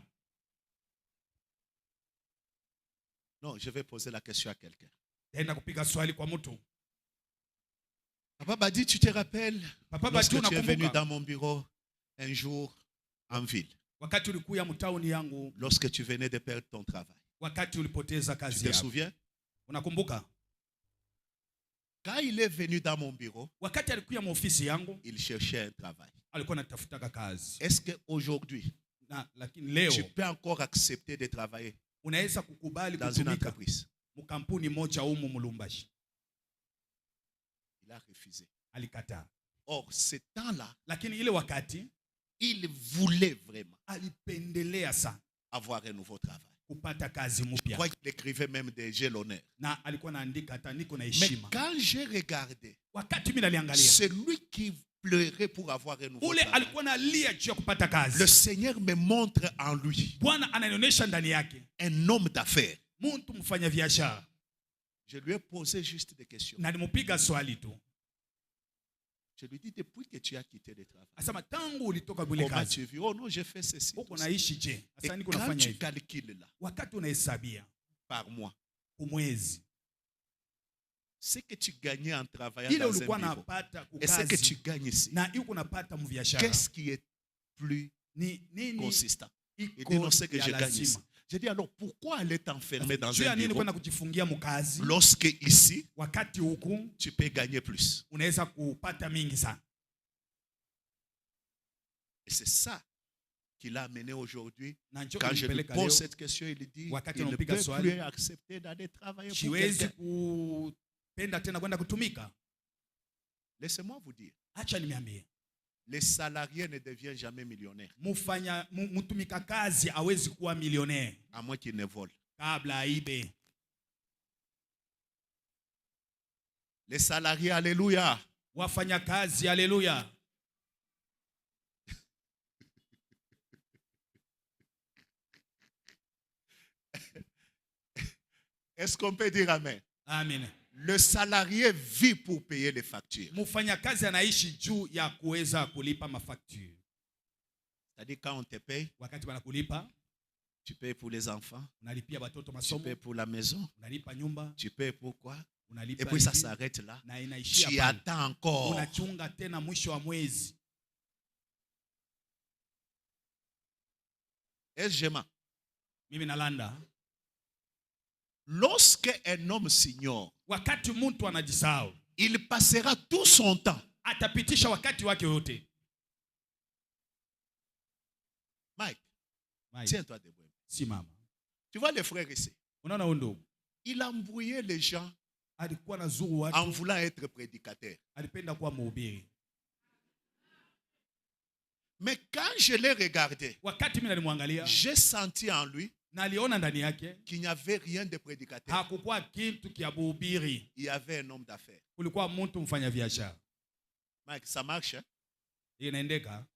S1: Non, je vais poser la question à quelqu'un.
S2: Taenda kupiga swali kwa mtu.
S1: Papa Badi, tu te rappelles
S2: Papa
S1: lorsque
S2: Badi,
S1: tu es venu
S2: unakumbuka
S1: dans mon bureau un jour en ville,
S2: wakati ulikuya mtauni yangu,
S1: lorsque tu venais de perdre ton travail?
S2: wakati ulipoteza
S1: Tu
S2: kazi
S1: te
S2: yako.
S1: souviens?
S2: Unakumbuka?
S1: Quand il est venu dans mon bureau,
S2: Wakati alikuya maofisi yangu,
S1: il cherchait un travail.
S2: alikuwa anatafutaka kazi.
S1: Est-ce qu'aujourd'hui,
S2: Lakini leo
S1: tu peux encore accepter de travailler
S2: unaweza kukubali
S1: dans une
S2: kutumika
S1: entreprise?
S2: mkampuni moja humu Mulumbashi?
S1: Il a refusé.
S2: Alikataa.
S1: Or, ce temps-là,
S2: Lakini ile wakati
S1: il voulait vraiment
S2: alipendelea sana
S1: avoir un nouveau travail.
S2: kupata kazi
S1: Je
S2: mpya.
S1: crois qu'il écrivait même des j'ai l'honneur.
S2: Na alikuwa anaandika hata niko na
S1: Mais
S2: heshima.
S1: quand j'ai regardé,
S2: Wakati mimi naliangalia,
S1: celui qui pleurait pour avoir un nouveau
S2: ule
S1: travail,
S2: alikuwa analia juu ya kupata
S1: le
S2: kazi.
S1: Seigneur me montre en lui
S2: Bwana ananionyesha ndani yake
S1: un homme d'affaires.
S2: mtu mfanya biashara.
S1: Je lui ai posé juste des questions.
S2: Na nimupiga swali tu.
S1: Je lui dis, depuis que tu as quitté le travail,
S2: Asema tangu ulitoka bule
S1: comment
S2: kazi,
S1: tu vis? Oh non, j'ai fait ceci.
S2: uko
S1: tout ça.
S2: naishi je?
S1: Et
S2: Asa niko
S1: quand
S2: nafanya
S1: tu
S2: hivi.
S1: calcules là,
S2: Wakati unahesabia
S1: par mois,
S2: kumwezi,
S1: ce que tu gagnais en travaillant
S2: ile
S1: dans
S2: ulikuwa
S1: un bureau,
S2: napata
S1: et ce que tu
S2: kukazi
S1: gagnes ici,
S2: na yuko napata mbiashara,
S1: qu'est-ce qui est plus
S2: ni nini
S1: consistant? Il
S2: iko
S1: dit non, c'est que
S2: ya
S1: je gagne ici.
S2: lazima?
S1: J'ai dit alors pourquoi aller t'enfermer dans
S2: Juu ya
S1: un
S2: nini
S1: bureau
S2: kwenda kujifungia mkazi
S1: lorsque ici
S2: wakati huku
S1: tu peux gagner plus?
S2: unaweza kupata mingi sana?
S1: Et c'est ça qui l'a amené aujourd'hui.
S2: Na njoo
S1: Quand je lui
S2: kunipeleka
S1: pose
S2: leo,
S1: cette question, il dit
S2: wakati
S1: qu'il ne
S2: anampiga
S1: peut
S2: swali,
S1: plus accepter d'aller travailler pour
S2: siwezi
S1: quelqu'un.
S2: kupenda tena kwenda kutumika.
S1: Laissez-moi vous dire,
S2: Acha nimeambie,
S1: les salariés ne deviennent jamais millionnaires,
S2: mtumika kazi hawezi kuwa milionea
S1: à moins qu'ils ne volent.
S2: kabla aibe.
S1: Les salariés, alléluia.
S2: Wafanya kazi, haleluya.
S1: Est-ce qu'on peut dire amen?
S2: Amen.
S1: Le salarié vit pour payer les factures.
S2: Mfanya kazi anaishi juu ya kuweza kulipa mafacture.
S1: C'est-à-dire quand on te paye,
S2: Wakati wanakulipa,
S1: tu payes pour les enfants,
S2: unalipia watoto
S1: tu
S2: masomo,
S1: payes pour la maison,
S2: unalipa nyumba,
S1: tu payes pour quoi?
S2: unalipa
S1: Et puis ça
S2: hivi,
S1: s'arrête là.
S2: na inaishia
S1: Tu
S2: pale.
S1: attends encore.
S2: Unachunga tena mwisho wa mwezi.
S1: Est-ce Gemma?
S2: Mimi nalanda,
S1: Lorsque un homme s'ignore,
S2: wakati mtu anajisahau,
S1: il passera tout son temps.
S2: atapitisha wakati wake wote.
S1: Mike,
S2: Mike,
S1: tiens-toi debout.
S2: simama.
S1: Tu vois les frères ici.
S2: Unaona huyu ndugu
S1: Il a embrouillé les gens
S2: alikuwa na zuru
S1: en
S2: watu,
S1: voulant être prédicateur.
S2: alipenda kuwa mhubiri.
S1: Mais quand je l'ai regardé,
S2: Wakati mimi nalimwangalia,
S1: j'ai senti en lui
S2: na aliona ndani yake
S1: qu'il n'y avait rien de prédicateur.
S2: hakukuwa kitu kia buhubiri,
S1: Il y avait un homme d'affaires.
S2: kulikuwa mtu mfanya biashara.
S1: Mike, ça marche, hein?
S2: Inaendeka.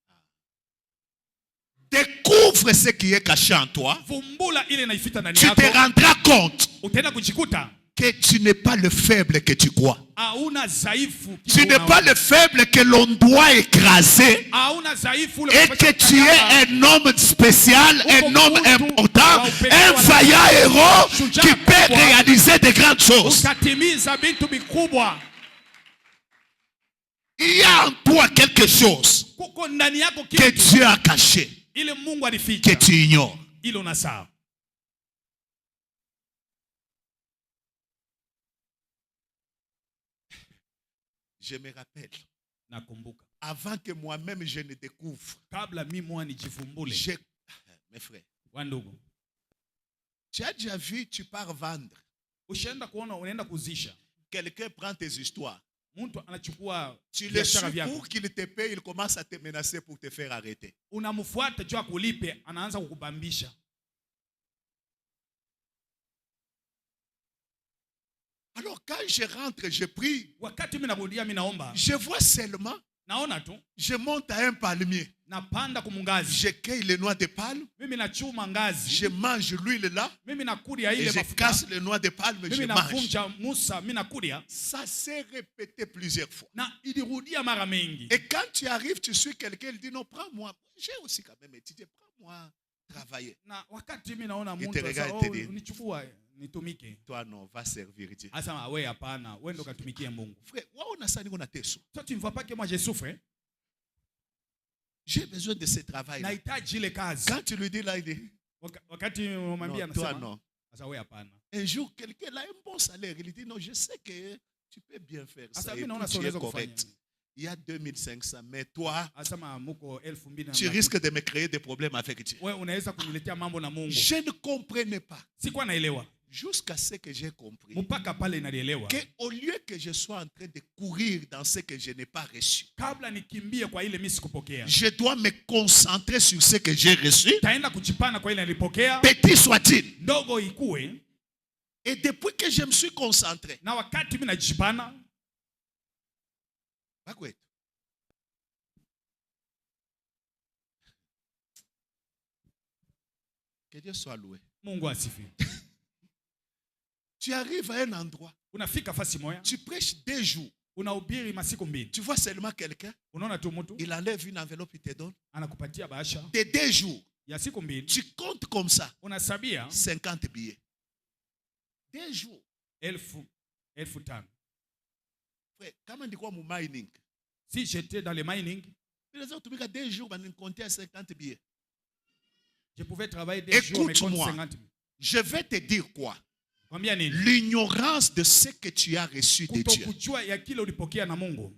S1: Découvre ce qui est caché en toi.
S2: Vumbula ile inaifita ndani
S1: Tu te
S2: yako,
S1: rendras compte
S2: utaenda kujikuta
S1: que tu n'es pas le faible que tu crois.
S2: hauna dhaifu,
S1: Tu n'es pas le faible que l'on doit écraser.
S2: hauna dhaifu ule
S1: Et que tu es un homme spécial, un homme important, un vaillant héros qui peut réaliser de grandes choses.
S2: ukatimiza vitu vikubwa.
S1: Il y a en toi quelque chose
S2: kuko ndani yako
S1: que
S2: kitu
S1: Dieu a caché,
S2: ile Mungu
S1: que
S2: alificha,
S1: tu ignores.
S2: ile unasahau.
S1: Je me rappelle,
S2: Nakumbuka
S1: avant que moi-même je ne découvre,
S2: kabla mimi mwa nijifumbule,
S1: mes frères,
S2: wandugu,
S1: tu as déjà vu, tu pars vendre.
S2: ushaenda kuona unaenda kuzisha,
S1: Quelqu'un prend tes histoires.
S2: mtu anachukua
S1: Tu le
S2: biashara
S1: suis
S2: vyako,
S1: pour qu'il te paye, il commence à te menacer pour te faire arrêter.
S2: unamfuata juu akulipe, anaanza kukubambisha.
S1: Alors quand je rentre, je prie,
S2: Wakati mimi narudia, mimi naomba,
S1: je vois seulement,
S2: naona tu
S1: je monte à un palmier,
S2: napanda kumungazi,
S1: je cueille les noix de palme,
S2: mimi nachuma ngazi,
S1: je mange l'huile là,
S2: mimi nakulia
S1: et
S2: ile
S1: je
S2: mafuta,
S1: casse les noix de palme, je
S2: mimi
S1: mange.
S2: navunja musa, mimi nakulia,
S1: Ça s'est répété plusieurs fois.
S2: na ilirudia mara mingi.
S1: Et quand tu arrives, tu suis quelqu'un, il dit non, prends-moi. J'ai aussi quand même étudié, prends-moi travailler.
S2: Na wakati mimi naona
S1: Ite
S2: mtu
S1: regarde,
S2: sasa,
S1: ite dit.
S2: unichukua nitumike,
S1: Toi non, va servir Dieu.
S2: asema wewe hapana, wewe ndo katumikie Mungu.
S1: Frère, on a ça, on a teso.
S2: Toi tu ne vois pas que moi je souffre, hein?
S1: J'ai besoin de ce travail.
S2: Nahitaji ile kazi.
S1: Quand tu lui dis là, il dit
S2: Wakati umwambia
S1: non, toi
S2: anasema
S1: non.
S2: sasa wewe hapana.
S1: Un jour, quelqu'un a un bon salaire. Il dit non, je sais que tu peux bien faire ça.
S2: Asa
S1: Et
S2: mimi naona
S1: tout,
S2: sio
S1: tu es
S2: unaweza kufanya.
S1: correct. Il y a 2500, mais toi,
S2: Asema muko 2000
S1: tu risques de me créer des problèmes avec Dieu.
S2: wewe unaweza kuniletea mambo na Mungu.
S1: Je ne comprenais pas.
S2: Sikuwa naelewa.
S1: Jusqu'à ce que j'ai compris
S2: Mpaka pale nalielewa.
S1: qu'au lieu que je sois en train de courir dans ce que je n'ai pas reçu,
S2: Kabla nikimbie kwa ile mimi sikupokea,
S1: je dois me concentrer sur ce que j'ai reçu,
S2: taenda kujipana kwa ile nilipokea,
S1: petit soit-il.
S2: ndogo ikue.
S1: Et depuis que je me suis concentré,
S2: Na wakati mimi najipana,
S1: que Dieu soit loué.
S2: Mungu asifiwe.
S1: Tu arrives à un endroit,
S2: Unafika fasi moya,
S1: tu prêches 2 jours,
S2: unahubiri masiku mbili.
S1: tu vois seulement quelqu'un,
S2: Unaona tu mtu
S1: il enlève une enveloppe, il te donne.
S2: anakupatia bahasha
S1: De 2 jours,
S2: ya siku mbili,
S1: tu comptes comme ça
S2: unasabia
S1: 50 billets. 2 jours.
S2: 5,000.
S1: Frère, comment dit quoi mon mining?
S2: Si j'étais dans le mining,
S1: Les autres, 2 jours, on comptait à 50 billets.
S2: je pouvais travailler des jours, mais compte
S1: Écoute-moi.
S2: 50 000.
S1: Je vais te dire quoi?
S2: Kwambia nini?
S1: L'ignorance de ce que tu as reçu de Dieu
S2: Kutokujua ya kile ulipokea na Mungu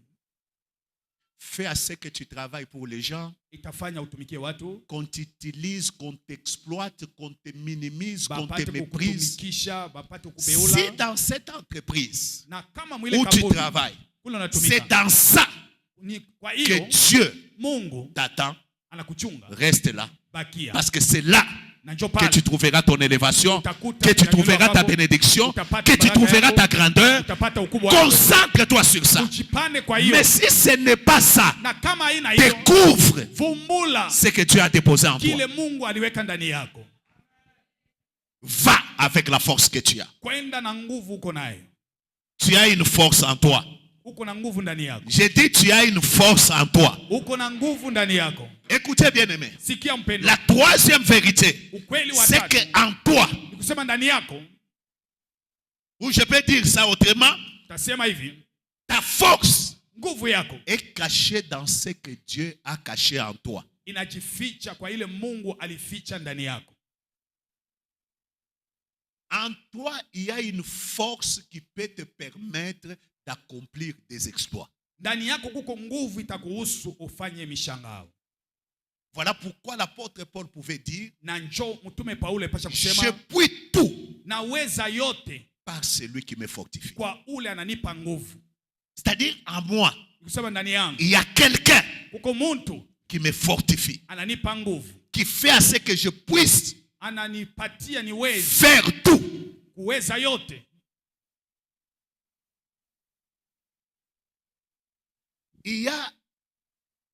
S1: fait à ce que tu travailles pour les gens,
S2: itafanya utumikie watu,
S1: qu'on t'utilise, qu'on t'exploite, qu'on te minimise, qu'on te
S2: bapate
S1: méprise.
S2: kukutumikisha, bapate
S1: Si
S2: kubeula.
S1: dans cette entreprise
S2: Na kama mwile
S1: où tu
S2: kampuni
S1: travailles,
S2: kule
S1: c'est
S2: unatumika,
S1: dans ça
S2: ni kwa
S1: que
S2: hiyo
S1: Dieu
S2: Mungu
S1: t'attend,
S2: anakuchunga,
S1: reste là.
S2: bakia.
S1: Parce que c'est là
S2: Na njoo
S1: que
S2: pale
S1: tu trouveras ton élévation,
S2: utakuta
S1: que tu
S2: kunyanyuliwa
S1: trouveras ta
S2: kwako,
S1: bénédiction,
S2: utapata
S1: que tu
S2: baraka
S1: trouveras
S2: yako,
S1: ta grandeur.
S2: utapata ukubwa wako.
S1: Concentre-toi sur ça.
S2: Ujipane kwa hiyo.
S1: Mais si ce n'est pas ça,
S2: Na kama haina hiyo,
S1: découvre
S2: vumbula
S1: ce que Dieu a déposé en toi.
S2: kile Mungu aliweka ndani yako.
S1: Va avec la force que tu as.
S2: Kwenda na nguvu uko nayo.
S1: Tu as une force en toi.
S2: Uko na nguvu ndani yako.
S1: J'ai dit tu as une force en toi.
S2: Uko na nguvu ndani yako.
S1: Écoutez bien aimé.
S2: Sikia mpendo.
S1: La troisième vérité,
S2: Ukweli wa
S1: c'est
S2: tatu
S1: qu'en toi,
S2: ni kusema ndani yako,
S1: ou je peux dire ça autrement,
S2: tasema hivi,
S1: ta force
S2: nguvu yako
S1: est cachée dans ce que Dieu a caché en toi.
S2: inajificha kwa ile Mungu alificha ndani yako.
S1: En toi, il y a une force qui peut te permettre d'accomplir des exploits.
S2: Ndani yako kuko nguvu itakuhusu ufanye mishangao.
S1: Voilà pourquoi l'apôtre Paul pouvait dire,
S2: Na njoo mtume Paulo pasha
S1: je
S2: kusema
S1: puis tout
S2: naweza yote
S1: par celui qui me fortifie.
S2: kwa ule ananipa nguvu.
S1: C'est-à-dire en moi,
S2: Kusema ndani yangu
S1: il y a quelqu'un
S2: kuko muntu
S1: qui me fortifie,
S2: ananipa nguvu,
S1: qui fait à ce que je puisse
S2: ananipatia niweze
S1: faire tout.
S2: kuweza yote.
S1: Il y a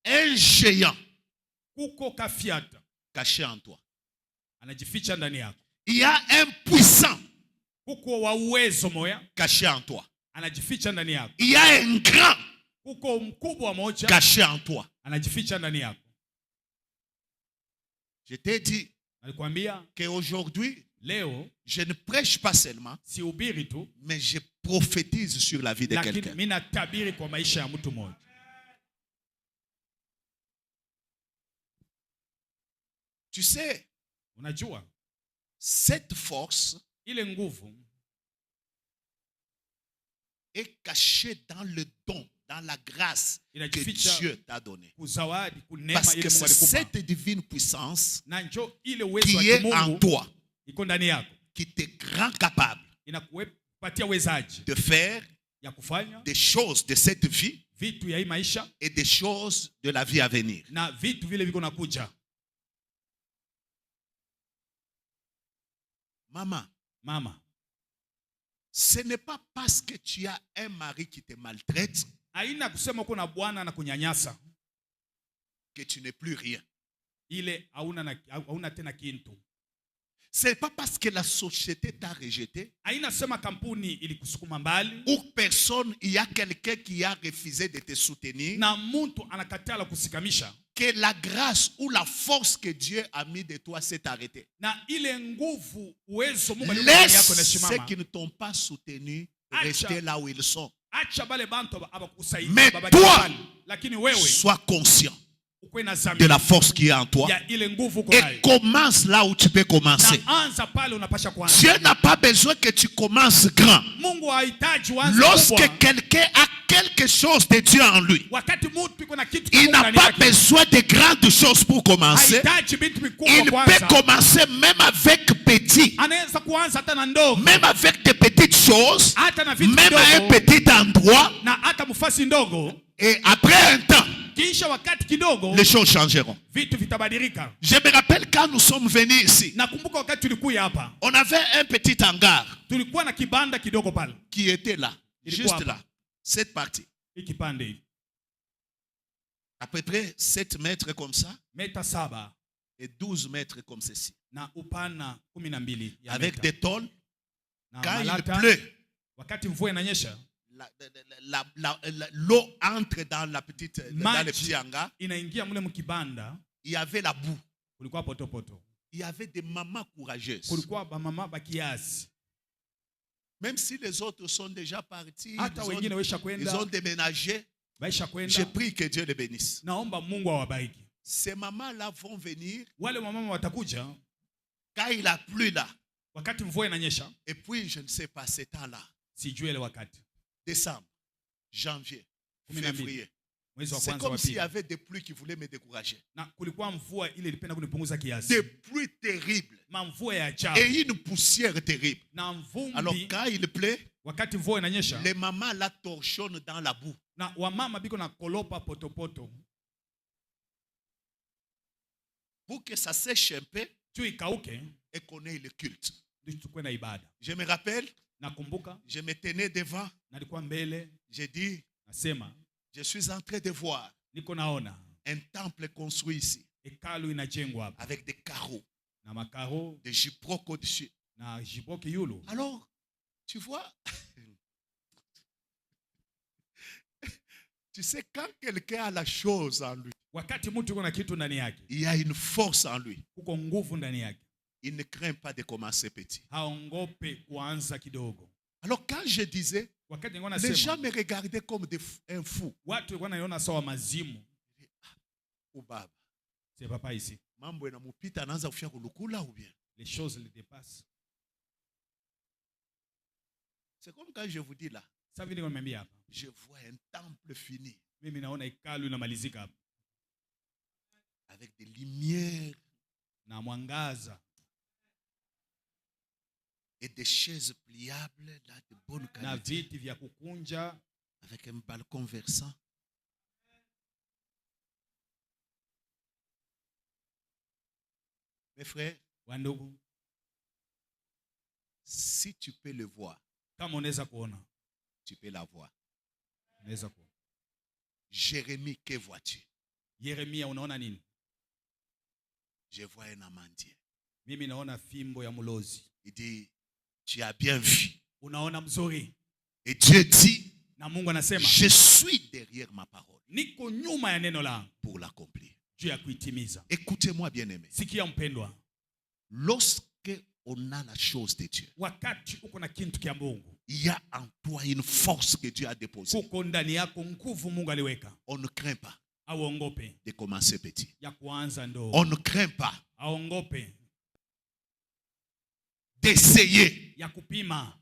S1: un géant
S2: Kuko kafiata
S1: caché en toi.
S2: anajificha ndani yako.
S1: Il y a un puissant
S2: Kuko wa uwezo moya
S1: caché en toi.
S2: anajificha ndani yako.
S1: Il y a un grand
S2: Kuko mkubwa moja
S1: caché en toi.
S2: anajificha ndani yako.
S1: Je t'ai dit
S2: Alikwambia
S1: qu'aujourd'hui,
S2: leo
S1: je ne prêche pas seulement,
S2: sihubiri tu,
S1: mais je prophétise sur la vie de
S2: lakini
S1: quelqu'un.
S2: mimi natabiri kwa maisha ya mtu mmoja.
S1: Tu sais,
S2: Unajua
S1: cette force
S2: ile nguvu
S1: est cachée dans le don, dans la grâce que
S2: inajificha
S1: Dieu t'a donnée.
S2: kuzawadi kunema
S1: Parce
S2: ile
S1: que
S2: Mungu
S1: c'est
S2: alikupa.
S1: cette divine puissance
S2: Na njo ile uwezo wa
S1: qui est en
S2: kimungu
S1: toi,
S2: iko ndani yako.
S1: qui te rend capable
S2: Inakupatia uwezaji
S1: de faire
S2: ya kufanya
S1: des choses de cette vie
S2: vitu ya hii maisha
S1: et des choses de la vie à venir.
S2: na vitu vile viko nakuja.
S1: Maman, ce n'est pas parce que tu as un mari qui te maltraite
S2: Haina kusema kuna bwana na kunyanyasa
S1: que tu n'es plus rien.
S2: ile hauna tena kintu.
S1: Ce n'est pas parce que la société t'a rejeté
S2: Haina sema kampuni ilikusukuma mbali
S1: ou personne, il y a quelqu'un qui a refusé de te soutenir
S2: na mtu anakatala kusikamisha
S1: que la grâce ou la force que Dieu a mis de toi s'est arrêtée.
S2: na ile nguvu uwezo Mungu alikuwa ndani yako
S1: Laisse ceux
S2: inasimama.
S1: qui ne t'ont pas soutenu
S2: Acha.
S1: rester là où ils sont.
S2: Acha bale bantu abakusaidia
S1: Mais
S2: babaki
S1: toi,
S2: pale. Lakini wewe
S1: sois conscient
S2: ukwe na
S1: de
S2: zamiri
S1: la force qui est en toi
S2: ya ile nguvu uko
S1: et
S2: nayo.
S1: commence là où tu peux commencer.
S2: Na anza pale unapasha kuanza.
S1: Dieu n'a pas besoin que tu commences grand.
S2: Mungu hahitaji uanze
S1: Lorsque
S2: kubwa.
S1: quelqu'un a quelque chose de Dieu en lui,
S2: Wakati mtu iko na kitu
S1: il
S2: kikubwa
S1: n'a
S2: ndani
S1: pas
S2: yake,
S1: besoin de grandes choses pour commencer.
S2: hahitaji vitu vikubwa
S1: Il peut
S2: kwanza.
S1: commencer même avec petit,
S2: Anaweza kuanza hata na ndogo,
S1: même avec des petites choses,
S2: hata na vitu
S1: même à un
S2: kidogo,
S1: petit endroit.
S2: na hata mfasi ndogo.
S1: Et après un temps,
S2: Kisha wakati kidogo
S1: les choses changeront.
S2: vitu vitabadilika.
S1: Je me rappelle quand nous sommes venus ici,
S2: Nakumbuka wakati tulikuja hapa,
S1: on avait un petit hangar
S2: tulikuwa na kibanda kidogo pale,
S1: qui était là,
S2: Il est
S1: juste
S2: quoi,
S1: là, cette partie.
S2: hii kipande hivi
S1: À peu près 7 mètres comme ça
S2: meta 7
S1: et 12 mètres comme ceci.
S2: na upana 12 ya
S1: Avec
S2: meta.
S1: des tôles,
S2: Na
S1: quand il
S2: malata,
S1: pleut,
S2: wakati mvua inanyesha
S1: l'eau entre dans la petite, dans le
S2: maji
S1: petit hangar.
S2: inaingia mule mkibanda.
S1: Il y avait la boue.
S2: Kulikuwa potopoto,
S1: Il y avait des mamans courageuses.
S2: kulikuwa bamama bakiasi,
S1: Même si les autres sont déjà partis,
S2: hata wengine waisha
S1: ils ont
S2: kwenda,
S1: déménagé.
S2: waisha
S1: Je
S2: kwenda.
S1: prie que Dieu les bénisse.
S2: Naomba Mungu awabariki.
S1: Ces mamans-là vont venir
S2: Wale wamama watakuja
S1: quand il a plu là.
S2: wakati mvua inanyesha,
S1: Et puis, je ne sais pas, ce temps-là,
S2: sijui ile wakati
S1: décembre, janvier,
S2: 12,
S1: février.
S2: mwezi wa
S1: C'est
S2: kwanza wa
S1: comme s'il y
S2: pili,
S1: avait des pluies qui voulaient me décourager.
S2: na kulikuwa mvua ile ilipenda kunipunguza kiasi,
S1: Des pluies terribles
S2: mamvua ya ajabu
S1: et une poussière terrible.
S2: na
S1: Alors,
S2: mvumbi.
S1: quand il pleut,
S2: Wakati mvua inanyesha,
S1: les mamans la torchonnent dans la boue.
S2: na wamama biko na kolopa potopoto
S1: Pour que ça sèche un peu
S2: juu ikauke,
S1: et qu'on ait le culte.
S2: ndio tukue na ibada.
S1: Je me rappelle,
S2: Nakumbuka
S1: je me tenais devant.
S2: nalikuwa mbele,
S1: J'ai dit,
S2: nasema
S1: je suis en train de voir
S2: niko naona
S1: un temple construit ici
S2: hekalu inajengwa hapa
S1: avec des carreaux,
S2: na makaro
S1: des gyprocs au-dessus.
S2: na jiboki yulu.
S1: Alors, tu vois, tu sais, quand quelqu'un a la chose en lui,
S2: Wakati mtu yuko na kitu ndani yake,
S1: il y a une force en lui.
S2: kuko nguvu ndani yake,
S1: Il ne craint pas de commencer petit.
S2: haongope kuanza kidogo.
S1: Alors, quand je disais,
S2: Wakati nilikuwa
S1: les gens
S2: nasema,
S1: me regardaient comme un fou.
S2: watu walikuwa wananiona sawa mazimu.
S1: Ou baba.
S2: C'est papa ici,
S1: Mambo yanamupita anaanza kufia kulukula ou bien.
S2: les choses les dépassent.
S1: C'est comme quand je vous dis là,
S2: Sasa vile nimemwambia hapa,
S1: je vois un temple fini
S2: mimi naona hekalu inamalizika hapa
S1: avec des lumières
S2: na mwangaza
S1: et des chaises pliables là, de bonne
S2: na
S1: qualité,
S2: viti vya kukunja
S1: avec un balcon versant. Mes frères,
S2: wandugu.
S1: si tu peux le voir,
S2: Kama unaweza kuona,
S1: tu peux la voir.
S2: unaweza kuona.
S1: Jérémie, que vois-tu?
S2: Yeremia, unaona nini?
S1: Je vois un amandier.
S2: Mimi naona fimbo ya mlozi.
S1: Il dit, tu as bien vu.
S2: Unaona mzuri?
S1: Et Dieu dit,
S2: Na Mungu anasema,
S1: je suis derrière ma parole
S2: niko nyuma ya neno langu
S1: pour l'accomplir.
S2: juu ya kuitimiza.
S1: Écoutez-moi, bien-aimé.
S2: Sikia mpendwa,
S1: Lorsque on a la chose de Dieu,
S2: wakati uko na kintu kya Mungu,
S1: il y a en toi une force que Dieu a déposée.
S2: kuko ndani yako nguvu Mungu aliweka.
S1: On ne craint pas
S2: Auongope
S1: de commencer petit.
S2: ya kuanza
S1: On
S2: ndogo,
S1: ne craint pas
S2: aongope
S1: d'essayer.
S2: ya kupima.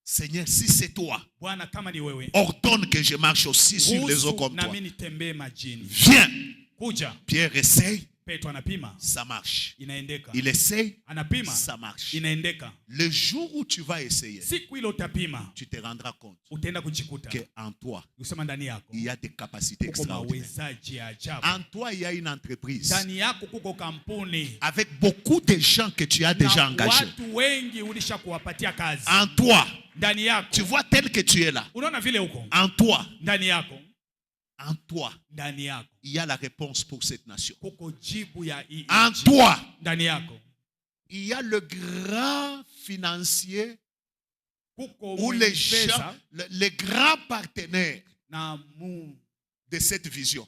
S1: Seigneur, si c'est toi,
S2: Bwana kama ni wewe,
S1: ordonne que je marche aussi sur les eaux comme
S2: na
S1: toi.
S2: mimi nitembee majini.
S1: Viens.
S2: Kuja.
S1: Pierre essaye,
S2: Petro anapima,
S1: ça marche.
S2: inaendeka.
S1: Il essaye,
S2: Anapima,
S1: ça marche.
S2: inaendeka.
S1: Le jour où tu vas essayer,
S2: Siku ile utapima,
S1: tu te rendras compte
S2: utaenda kujikuta
S1: qu'en toi,
S2: usema ndani yako
S1: il y a des capacités
S2: kuko
S1: extraordinaires.
S2: mawezaji ya ajabu.
S1: En toi, il y a une entreprise
S2: Ndani yako kuko kampuni
S1: avec beaucoup de gens que tu as déjà
S2: na
S1: engagés.
S2: watu wengi ulisha kuwapatia kazi.
S1: En toi,
S2: Ndani yako
S1: tu vois tel que tu es là.
S2: unaona vile huko
S1: En toi,
S2: ndani yako,
S1: en toi,
S2: ndani yako
S1: il y a la réponse pour cette nation.
S2: kuko jibu ya hii
S1: En
S2: nchi.
S1: toi,
S2: Ndani yako
S1: il y a le grand financier
S2: kuko
S1: ou les
S2: mwenye
S1: gens,
S2: pesa
S1: les grands partenaires
S2: na
S1: de cette vision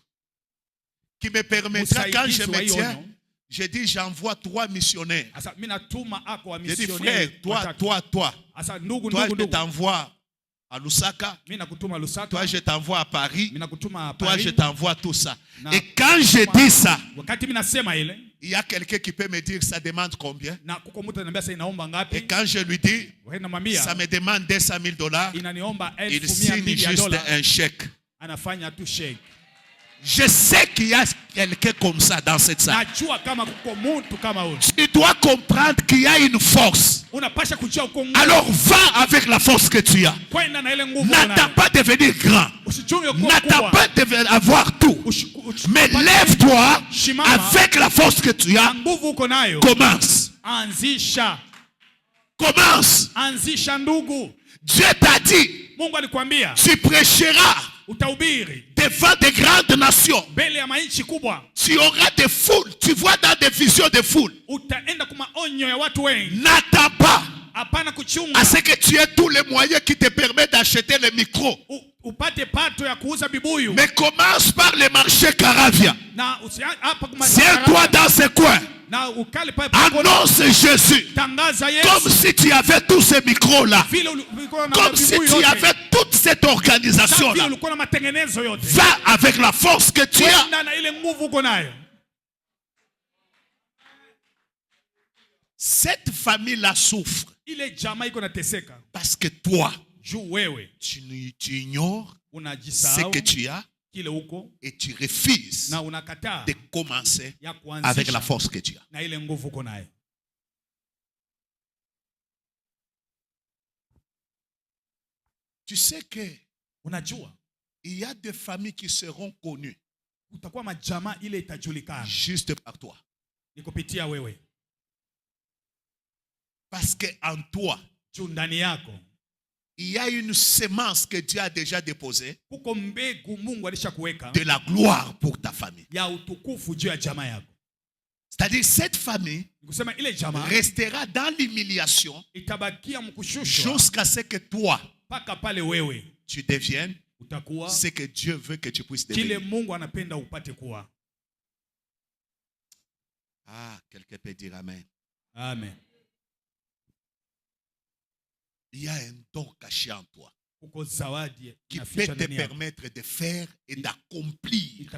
S1: qui me permettra, quand je me tiens, je dis j'envoie 3 missionnaires.
S2: Asa mimi natuma ako wa
S1: Je dis
S2: missionnaire.
S1: frère, toi.
S2: Asa ndugu
S1: Toi,
S2: ndugu
S1: je
S2: ndugu.
S1: t'envoie à Lusaka.
S2: Mimi nakutuma Lusaka.
S1: Toi, je t'envoie à Paris.
S2: Mimi nakutuma à
S1: Toi,
S2: Paris.
S1: je t'envoie tout ça.
S2: Na-
S1: Et quand je dis ça,
S2: Wakati mimi nasema ile,
S1: il y a quelqu'un qui peut me dire ça demande combien.
S2: na kuko mtu ananiambia sasa inaomba ngapi?
S1: Et quand je lui dis
S2: Wewe namwambia
S1: ça me demande $200,000,
S2: inaniomba
S1: il
S2: 1,200
S1: signe
S2: ya
S1: juste
S2: dola,
S1: un chèque.
S2: anafanya tu shake.
S1: Je sais qu'il y a quelqu'un comme ça dans cette salle.
S2: Najua kama kuko mtu kama huyo.
S1: Tu dois comprendre qu'il y a une force.
S2: Unapasha kujua uko nguvu.
S1: Alors va avec la force que tu as.
S2: Kwenda na ile nguvu
S1: N'attends
S2: unayo.
S1: pas de devenir grand.
S2: Usichunge kuwa
S1: N'attends
S2: kubwa.
S1: pas d'avoir tout. Mais lève-toi avec la force que tu as.
S2: Nguvu uko nayo.
S1: Commence.
S2: Anzisha.
S1: Commence.
S2: Anzisha ndugu.
S1: Dieu t'a dit,
S2: Mungu alikwambia
S1: tu prêcheras
S2: utahubiri
S1: devant de grandes nations.
S2: mbele ya manchi kubwa.
S1: Tu auras des foules. Tu vois dans des visions de foules.
S2: Utaenda kwa maonyo ya watu wengi.
S1: N'attends pas
S2: Hapana kuchunga.
S1: à ce que tu aies tous les moyens qui te permettent d'acheter le micro.
S2: Upate pato ya kuuza bibuyu.
S1: Mais commence par le marché Caravia.
S2: Na hapa
S1: Tiens-toi dans ce coin.
S2: na ukale pale
S1: Annonce Jésus.
S2: tangaza Yesu.
S1: Comme si tu avais tous ces micros-là. Comme si tu avais toute cette organisation-là. Va avec la force que tu as. Cette famille-là souffre. Parce que toi, tu ignores ce que tu as et tu refuses de commencer avec la force que tu as. Tu sais que il y a des familles qui seront connues juste par toi. Parce qu'en toi, il y a une semence que Dieu a déjà déposée de la gloire pour ta famille. C'est-à-dire cette famille restera dans l'humiliation jusqu'à ce que toi, tu deviennes ce que Dieu veut que tu puisses devenir. Ah, quelqu'un peut dire Amen.
S2: Amen.
S1: Il y a un don caché en toi qui peut te permettre de faire et d'accomplir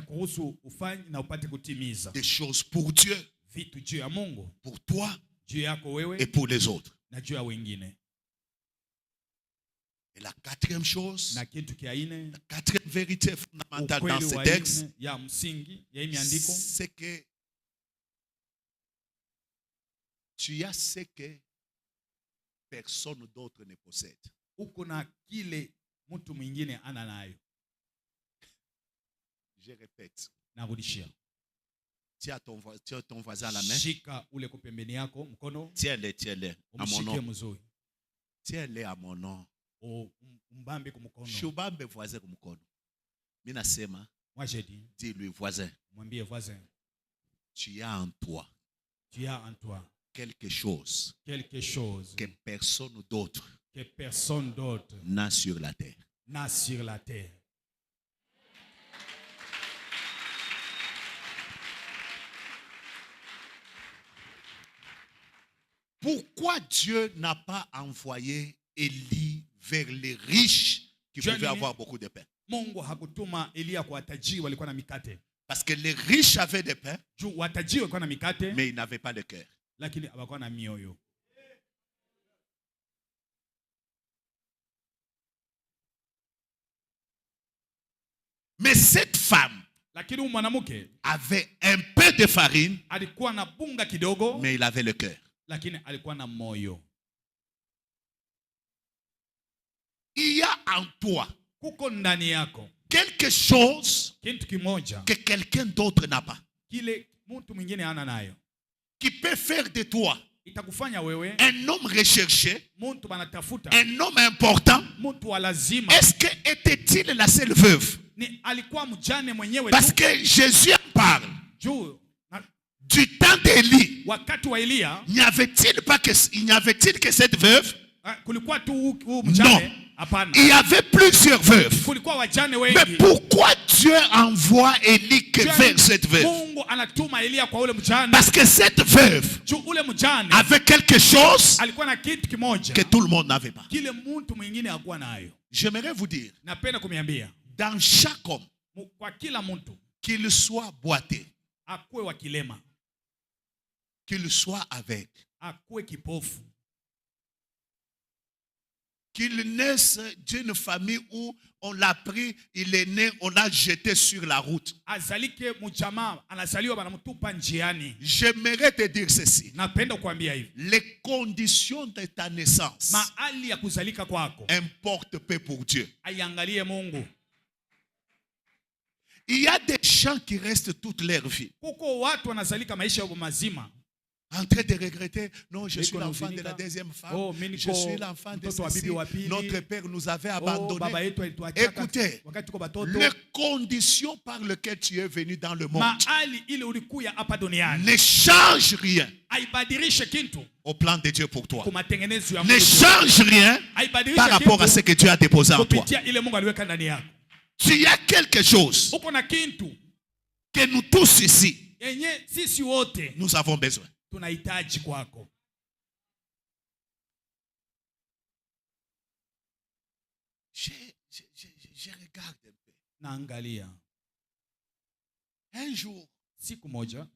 S1: des choses pour Dieu, pour toi et pour les autres. Et la quatrième chose, la quatrième vérité fondamentale dans ce texte, c'est que tu as ce que personne d'autre ne possède. Je répète. Tiens ton voisin à la main. Tiens-le à mon nom. Tiens-le à mon nom. Shubambe voisin kumkono. Minasema.
S2: Moi j'ai dit.
S1: Dis-lui voisin. Tu as en toi. Quelque chose que personne d'autre n'a sur la terre. Pourquoi Dieu n'a pas envoyé Élie vers les riches qui pouvaient avoir beaucoup de pain? Parce que les riches avaient des pains,
S2: Juu watajiri walikuwa na mikate
S1: mais ils n'avaient pas de cœur.
S2: lakini hawakuwa na mioyo.
S1: Mais cette femme
S2: Lakini huyu mwanamke
S1: avait un peu de farine,
S2: alikuwa na bunga kidogo,
S1: mais il avait le cœur.
S2: lakini alikuwa na moyo.
S1: Il y a en toi
S2: Kuko ndani yako
S1: quelque chose
S2: kitu kimoja
S1: que quelqu'un d'autre n'a pas,
S2: kile mtu mwingine hana nayo,
S1: qui peut faire de toi
S2: itakufanya wewe
S1: un homme recherché,
S2: mtu banatafuta,
S1: un homme important.
S2: mtu wa lazima.
S1: Est-ce que était-il la seule veuve?
S2: Ni alikuwa mjane mwenyewe
S1: Parce
S2: tu.
S1: que Jésus en parle.
S2: Juu
S1: Du temps d'Élie,
S2: wakati wa Elia
S1: n'y avait-il que cette veuve?
S2: kulikuwa tu huu mjane? Hapana,
S1: Il y avait plusieurs veuves.
S2: kulikuwa wajane
S1: Mais
S2: wengi.
S1: pourquoi Dieu envoie Élie que vers cette veuve?
S2: Mungu anatuma Elia kwa ule mjane.
S1: Parce que cette veuve
S2: Juu ule mjane
S1: avait quelque chose
S2: alikuwa na kitu kimoja
S1: que tout le monde n'avait pas.
S2: kile mtu mwingine hakuwa nayo.
S1: J'aimerais vous dire,
S2: Napenda kumiambia
S1: dans chaque homme,
S2: kwa kila mtu,
S1: qu'il soit boiteux,
S2: akuwe wa kilema,
S1: qu'il soit aveugle,
S2: akuwe kipofu,
S1: qu'il naisse d'une famille où on l'a pris, il est né, on l'a jeté sur la route.
S2: azalike mjamaa anazaliwa banamtupa njiani.
S1: J'aimerais te dire ceci.
S2: Napenda kuambia hivi,
S1: Les conditions de ta naissance
S2: mahali ya kuzalika kwako
S1: importent peu pour Dieu.
S2: aiangalie Mungu.
S1: Il y a des gens qui restent toute leur vie
S2: Kuko watu wanazalika maisha yao mazima
S1: en train de regretter. Non, je suis l'enfant de la deuxième femme. Je suis l'enfant de ceci. Notre père nous avait abandonnés. Écoutez, les conditions par lesquelles tu es venu dans le monde
S2: mahali ile ulikuya hapa duniani
S1: ne changent rien
S2: haibadilishe kitu
S1: au plan de Dieu pour toi.
S2: kwa matengenezo ya
S1: Ne
S2: Mungu.
S1: change rien
S2: Haibadilishe
S1: par rapport à ce que Dieu a déposé en toi.
S2: kupitia ile Mungu aliweka ndani yako.
S1: Tu y a quelque chose
S2: Uko na kitu
S1: que nous tous ici,
S2: yenye sisi wote
S1: nous avons besoin.
S2: tunahitaji kwako.
S1: Je regarde un peu.
S2: Naangalia
S1: Un jour,
S2: siku moja,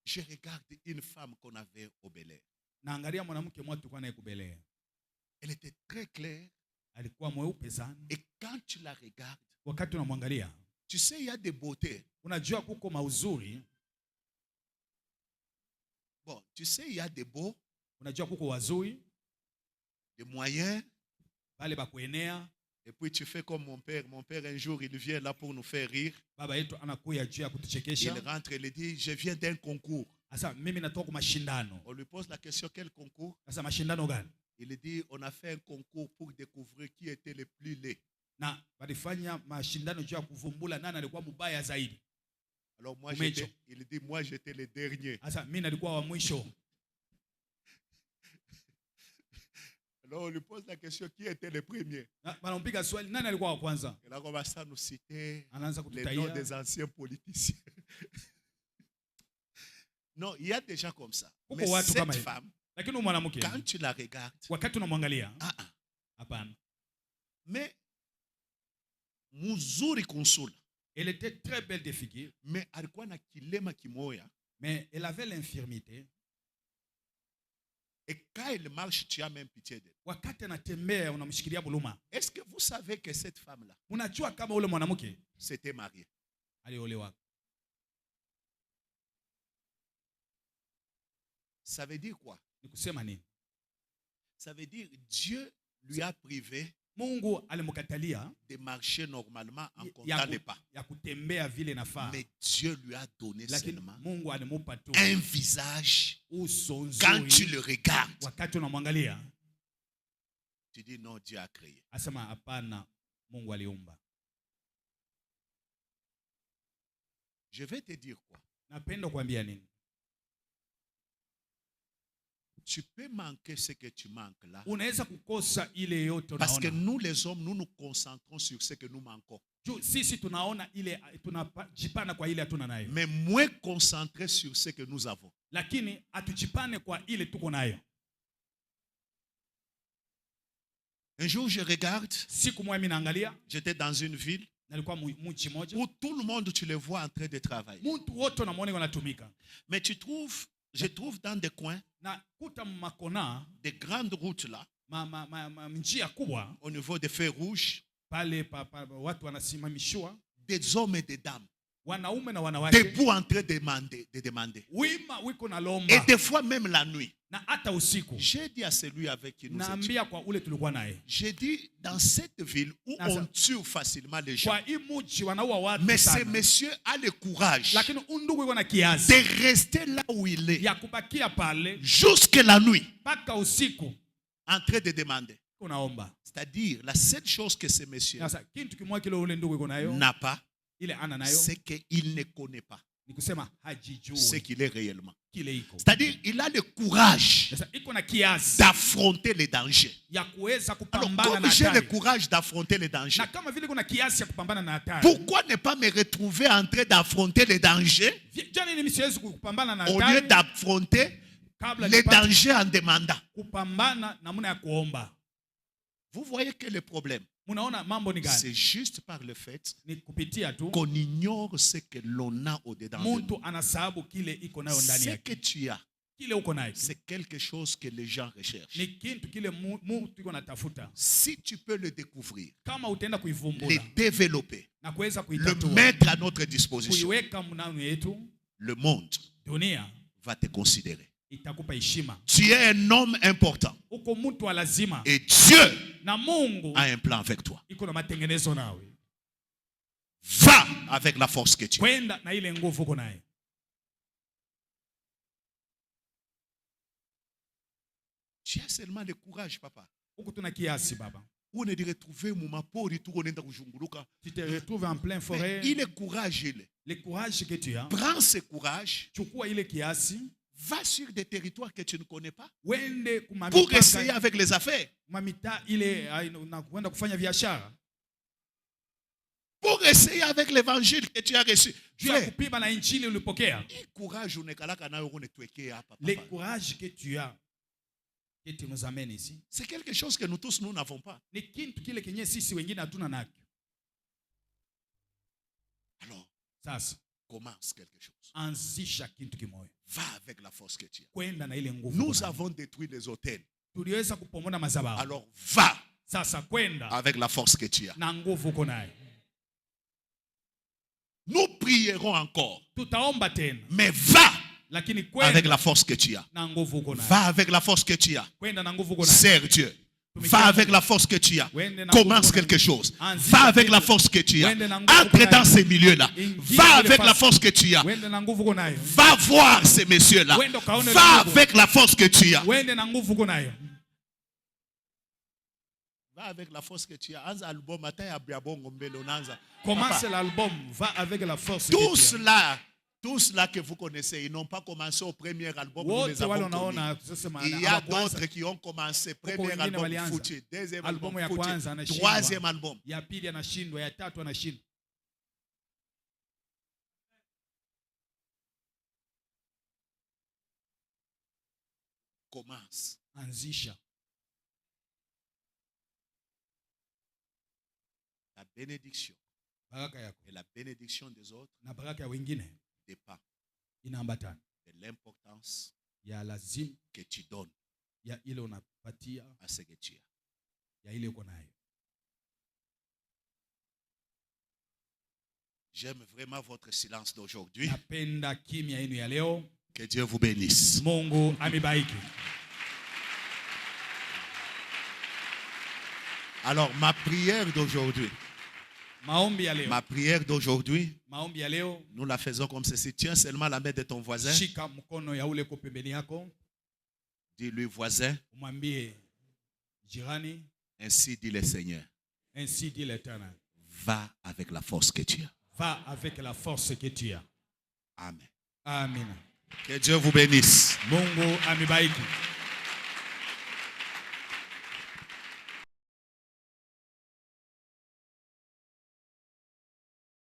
S1: je regarde une femme qu'on avait au Bel Air.
S2: naangalia mwanamke mmoja tulikuwa naye kubelea.
S1: Elle était très claire.
S2: Alikuwa mweupe sana.
S1: Et quand tu la regardes,
S2: Wakati unamwangalia,
S1: tu sais, il y a des beautés.
S2: unajua kuko mauzuri.
S1: Bon, tu sais, il y a des beaux,
S2: Unajua kuko wazuri,
S1: des moyens.
S2: bale bakuenea.
S1: Et puis tu fais comme mon père. Mon père, un jour, il vient là pour nous faire rire.
S2: Baba yetu anakuya juu ya
S1: Il
S2: kutuchekesha.
S1: rentre et il dit, je viens d'un concours.
S2: Sasa mimi natoka kwa mashindano.
S1: On lui pose la question, quel concours?
S2: Sasa mashindano gani?
S1: Il dit, on a fait un concours pour découvrir qui était le plus laid.
S2: Na walifanya mashindano juu ya kuvumbula nani alikuwa mbaya zaidi.
S1: Alors moi,
S2: Umecho.
S1: il dit, moi j'étais le dernier.
S2: Sasa mimi nilikuwa wa mwisho.
S1: Alors on lui pose la question, qui était le premier?
S2: Na wanampiga swali, nani alikuwa wa kwanza?
S1: Il a commencé à nous citer
S2: Anaanza
S1: les noms
S2: kututaia.
S1: des anciens politiciens. Non, il y a des gens comme ça.
S2: Kuko
S1: Mais
S2: watu kama
S1: cette
S2: hivi.
S1: femme,
S2: Lakini huyu mwanamke
S1: quand tu la regardes,
S2: wakati unamwangalia, hapana.
S1: mais muzuri kunsula,
S2: Elle était très belle de figure,
S1: mais alikuwa na kilema kimoya.
S2: mais elle avait l'infirmité.
S1: Et quand elle marche, tu as même pitié d'elle.
S2: Wakati anatembea unamshikilia buluma.
S1: Est-ce que vous savez que cette femme-là
S2: Unajua kama ule mwanamke
S1: s'était mariée?
S2: aliolewa.
S1: Ça veut dire quoi?
S2: Ni kusema nini?
S1: Ça veut dire Dieu lui a privé
S2: Mungu alimkatalia
S1: de marcher normalement en
S2: ya,
S1: comptant les pas.
S2: ya kutembea vile nafaa.
S1: Mais Dieu lui a donné
S2: Lakini
S1: seulement
S2: Mungu alimupa tu
S1: un visage.
S2: uso
S1: Quand tu
S2: nzuri.
S1: le regardes,
S2: Wakati unamwangalia,
S1: tu dis non, Dieu a créé.
S2: asema hapana, Mungu aliumba.
S1: Je vais te dire quoi?
S2: Napenda kuambia nini?
S1: Tu peux manquer ce que tu manques là.
S2: Unaweza kukosa ile yote
S1: Parce que
S2: unaona.
S1: nous les hommes, nous nous concentrons sur ce que nous manquons.
S2: Juu sisi tunaona ile, tunajipana kwa ile hatuna nayo.
S1: Mais moins concentrés sur ce que nous avons.
S2: Lakini atujipane kwa ile tuko nayo.
S1: Un jour, je regarde,
S2: Siku moja mimi naangalia,
S1: j'étais dans une ville,
S2: nalikuwa mji moja.
S1: où tout le monde, tu le vois en train de travailler.
S2: Mtu wote unamuona wanatumika.
S1: Mais je trouve dans des coins,
S2: Na kuta makona,
S1: des grandes routes là,
S2: njia kubwa,
S1: au niveau des feux rouges,
S2: pale watu wanasimamishwa,
S1: des hommes et des dames,
S2: wanaume na wanawake,
S1: debout en train de demander.
S2: wima wiko na lomba.
S1: Et des fois même la nuit.
S2: Na hata usiku.
S1: J'ai dit à celui avec qui nous étions.
S2: Naambia kwa ule tulikuwa naye.
S1: J'ai dit, dans cette ville où on tue facilement les gens,
S2: kwa hii mji wanaua watu
S1: mais
S2: sana.
S1: ce monsieur a le courage
S2: Lakini undugu yuko na kiasi
S1: de rester là où il est
S2: ya kubakia pale
S1: jusque la nuit
S2: mpaka usiku
S1: en train de demander.
S2: unaomba.
S1: C'est-à-dire, la seule chose que ce monsieur
S2: Sasa kitu kimoja kile ule ndugu yuko nayo
S1: n'a pas,
S2: ile ana nayo
S1: c'est qu'il ne connaît pas
S2: ni kusema hajijui
S1: ce qu'il est réellement.
S2: kile iko.
S1: C'est-à-dire, il a le courage
S2: Sasa iko na kiasi
S1: d'affronter les dangers.
S2: ya kuweza
S1: Alors,
S2: kupambana na
S1: comme j'ai le
S2: hatari.
S1: courage d'affronter les dangers,
S2: Na kama vile kuna kiasi ya kupambana na hatari.
S1: pourquoi ne pas me retrouver en train d'affronter les dangers
S2: Jana ni msiwezi kupambana na
S1: au lieu
S2: hatari
S1: d'affronter
S2: kabla
S1: les
S2: nipate
S1: dangers en demandant?
S2: kupambana namna ya kuomba.
S1: Vous voyez que le problème,
S2: Munaona mambo ni gani?
S1: c'est juste par le fait
S2: Ni kupitia tu
S1: qu'on ignore ce que l'on a au-dedans de nous.
S2: mtu anasababu kile iko nayo ndani
S1: Ce
S2: yake.
S1: que tu as,
S2: Kile uko nayo
S1: c'est quelque chose que les gens recherchent.
S2: ni kitu kile mtu iko natafuta.
S1: Si tu peux le découvrir,
S2: Kama utaenda
S1: le
S2: kuivumbula
S1: développer,
S2: na kuweza
S1: le
S2: kuitatua,
S1: mettre à notre disposition,
S2: kuiweka mnano yetu,
S1: le monde
S2: dunia
S1: va te considérer.
S2: itakupa heshima.
S1: Tu es un homme important
S2: Uko mtu wa lazima
S1: et Dieu
S2: na Mungu
S1: a un plan avec toi.
S2: iko na matengenezo nawe.
S1: Va avec la force que tu as.
S2: Kwenda na ile nguvu uko nayo.
S1: Tu as seulement le courage, papa.
S2: Uko tuna kiasi baba.
S1: On est de retrouver mon mapori tout on est dans kujunguluka.
S2: Tu te retrouves en plein
S1: Mais
S2: forêt.
S1: il est courageux.
S2: Le courage que tu as,
S1: Prends ce courage,
S2: chukua ile kiasi,
S1: va sur des territoires que tu ne connais pas
S2: wende
S1: pour essayer
S2: kumamipaka
S1: avec les affaires.
S2: mamita ile na kwenda kufanya biashara.
S1: Pour essayer avec l'évangile que tu as reçu.
S2: Juu ya
S1: Frère,
S2: kupima na injili ulipokea.
S1: le courage unekalaka nayo unetwekea hapa,
S2: Le
S1: papa.
S2: courage que tu as que tu nous amènes ici.
S1: C'est quelque chose que nous tous nous n'avons pas.
S2: Ni kitu kile kenye sisi wengine hatuna nakyo.
S1: Alors,
S2: Sasa
S1: commence quelque chose.
S2: anzisha kitu kimoja.
S1: Va avec la force que tu as.
S2: Kwenda na ile nguvu.
S1: Nous avons détruit les hôtels.
S2: Tuliweza kupomona madhabahu.
S1: Alors va
S2: Sasa kwenda
S1: avec la force que tu as.
S2: na nguvu uko nayo.
S1: Nous prierons encore.
S2: Tutaomba tena.
S1: Mais va
S2: Lakini
S1: avec
S2: kwenda
S1: la force que tu as.
S2: na nguvu uko nayo.
S1: Va avec la force que tu as.
S2: Kwenda na nguvu uko nayo.
S1: Sers Dieu. Va avec la force que tu as. Commence quelque chose. Va avec la force que tu as. Entre dans ces milieux-là. Va avec la force que tu as.
S2: Wende na nguvu uko nayo.
S1: Va voir ces messieurs-là. Va avec la force que tu as.
S2: Wende na nguvu uko nayo.
S1: Va avec la force que tu as. Anza album ata ya biabongo mbele unaanza.
S2: Commence l'album, va avec la force que
S1: Tous
S2: tu as.
S1: là, tous là que vous connaissez, ils n'ont pas commencé au premier album. Nous les
S2: Wote
S1: avons
S2: wale
S1: connus.
S2: unaona sasa
S1: Il y a d'autres qui ont commencé. Premier
S2: wengine
S1: album
S2: walianza.
S1: foutu, deuxième album
S2: Albumu ya
S1: foutu,
S2: kwanza anashindwa.
S1: troisième album.
S2: Ya pili anashindwa, ya tatu anashindwa.
S1: Commence.
S2: Anzisha.
S1: La bénédiction
S2: Baraka yako
S1: et la bénédiction des autres
S2: na baraka ya wengine
S1: dépend
S2: inaambatana.
S1: de l'importance
S2: Ya lazima
S1: que tu donnes
S2: ya ile unapatia,
S1: à ce que tu as.
S2: ya ile uko nayo.
S1: J'aime vraiment votre silence d'aujourd'hui.
S2: Napenda kimya yenu ya leo.
S1: Que Dieu vous bénisse.
S2: Mungu amibariki.
S1: Alors, ma prière d'aujourd'hui,
S2: Maombi ya leo.
S1: maombi ya leo, nous la faisons comme ceci. Tiens seulement la main de ton voisin.
S2: Shika mkono ya ule ko pembeni yako.
S1: Dis-lui, voisin,
S2: Umwambie jirani,
S1: ainsi dit le Seigneur.
S2: ainsi dit l'Éternel.
S1: Va avec la force que tu as.
S2: Va avec la force que tu as.
S1: Amen.
S2: Amen.
S1: Que Dieu vous bénisse.
S2: Mungu amibariki.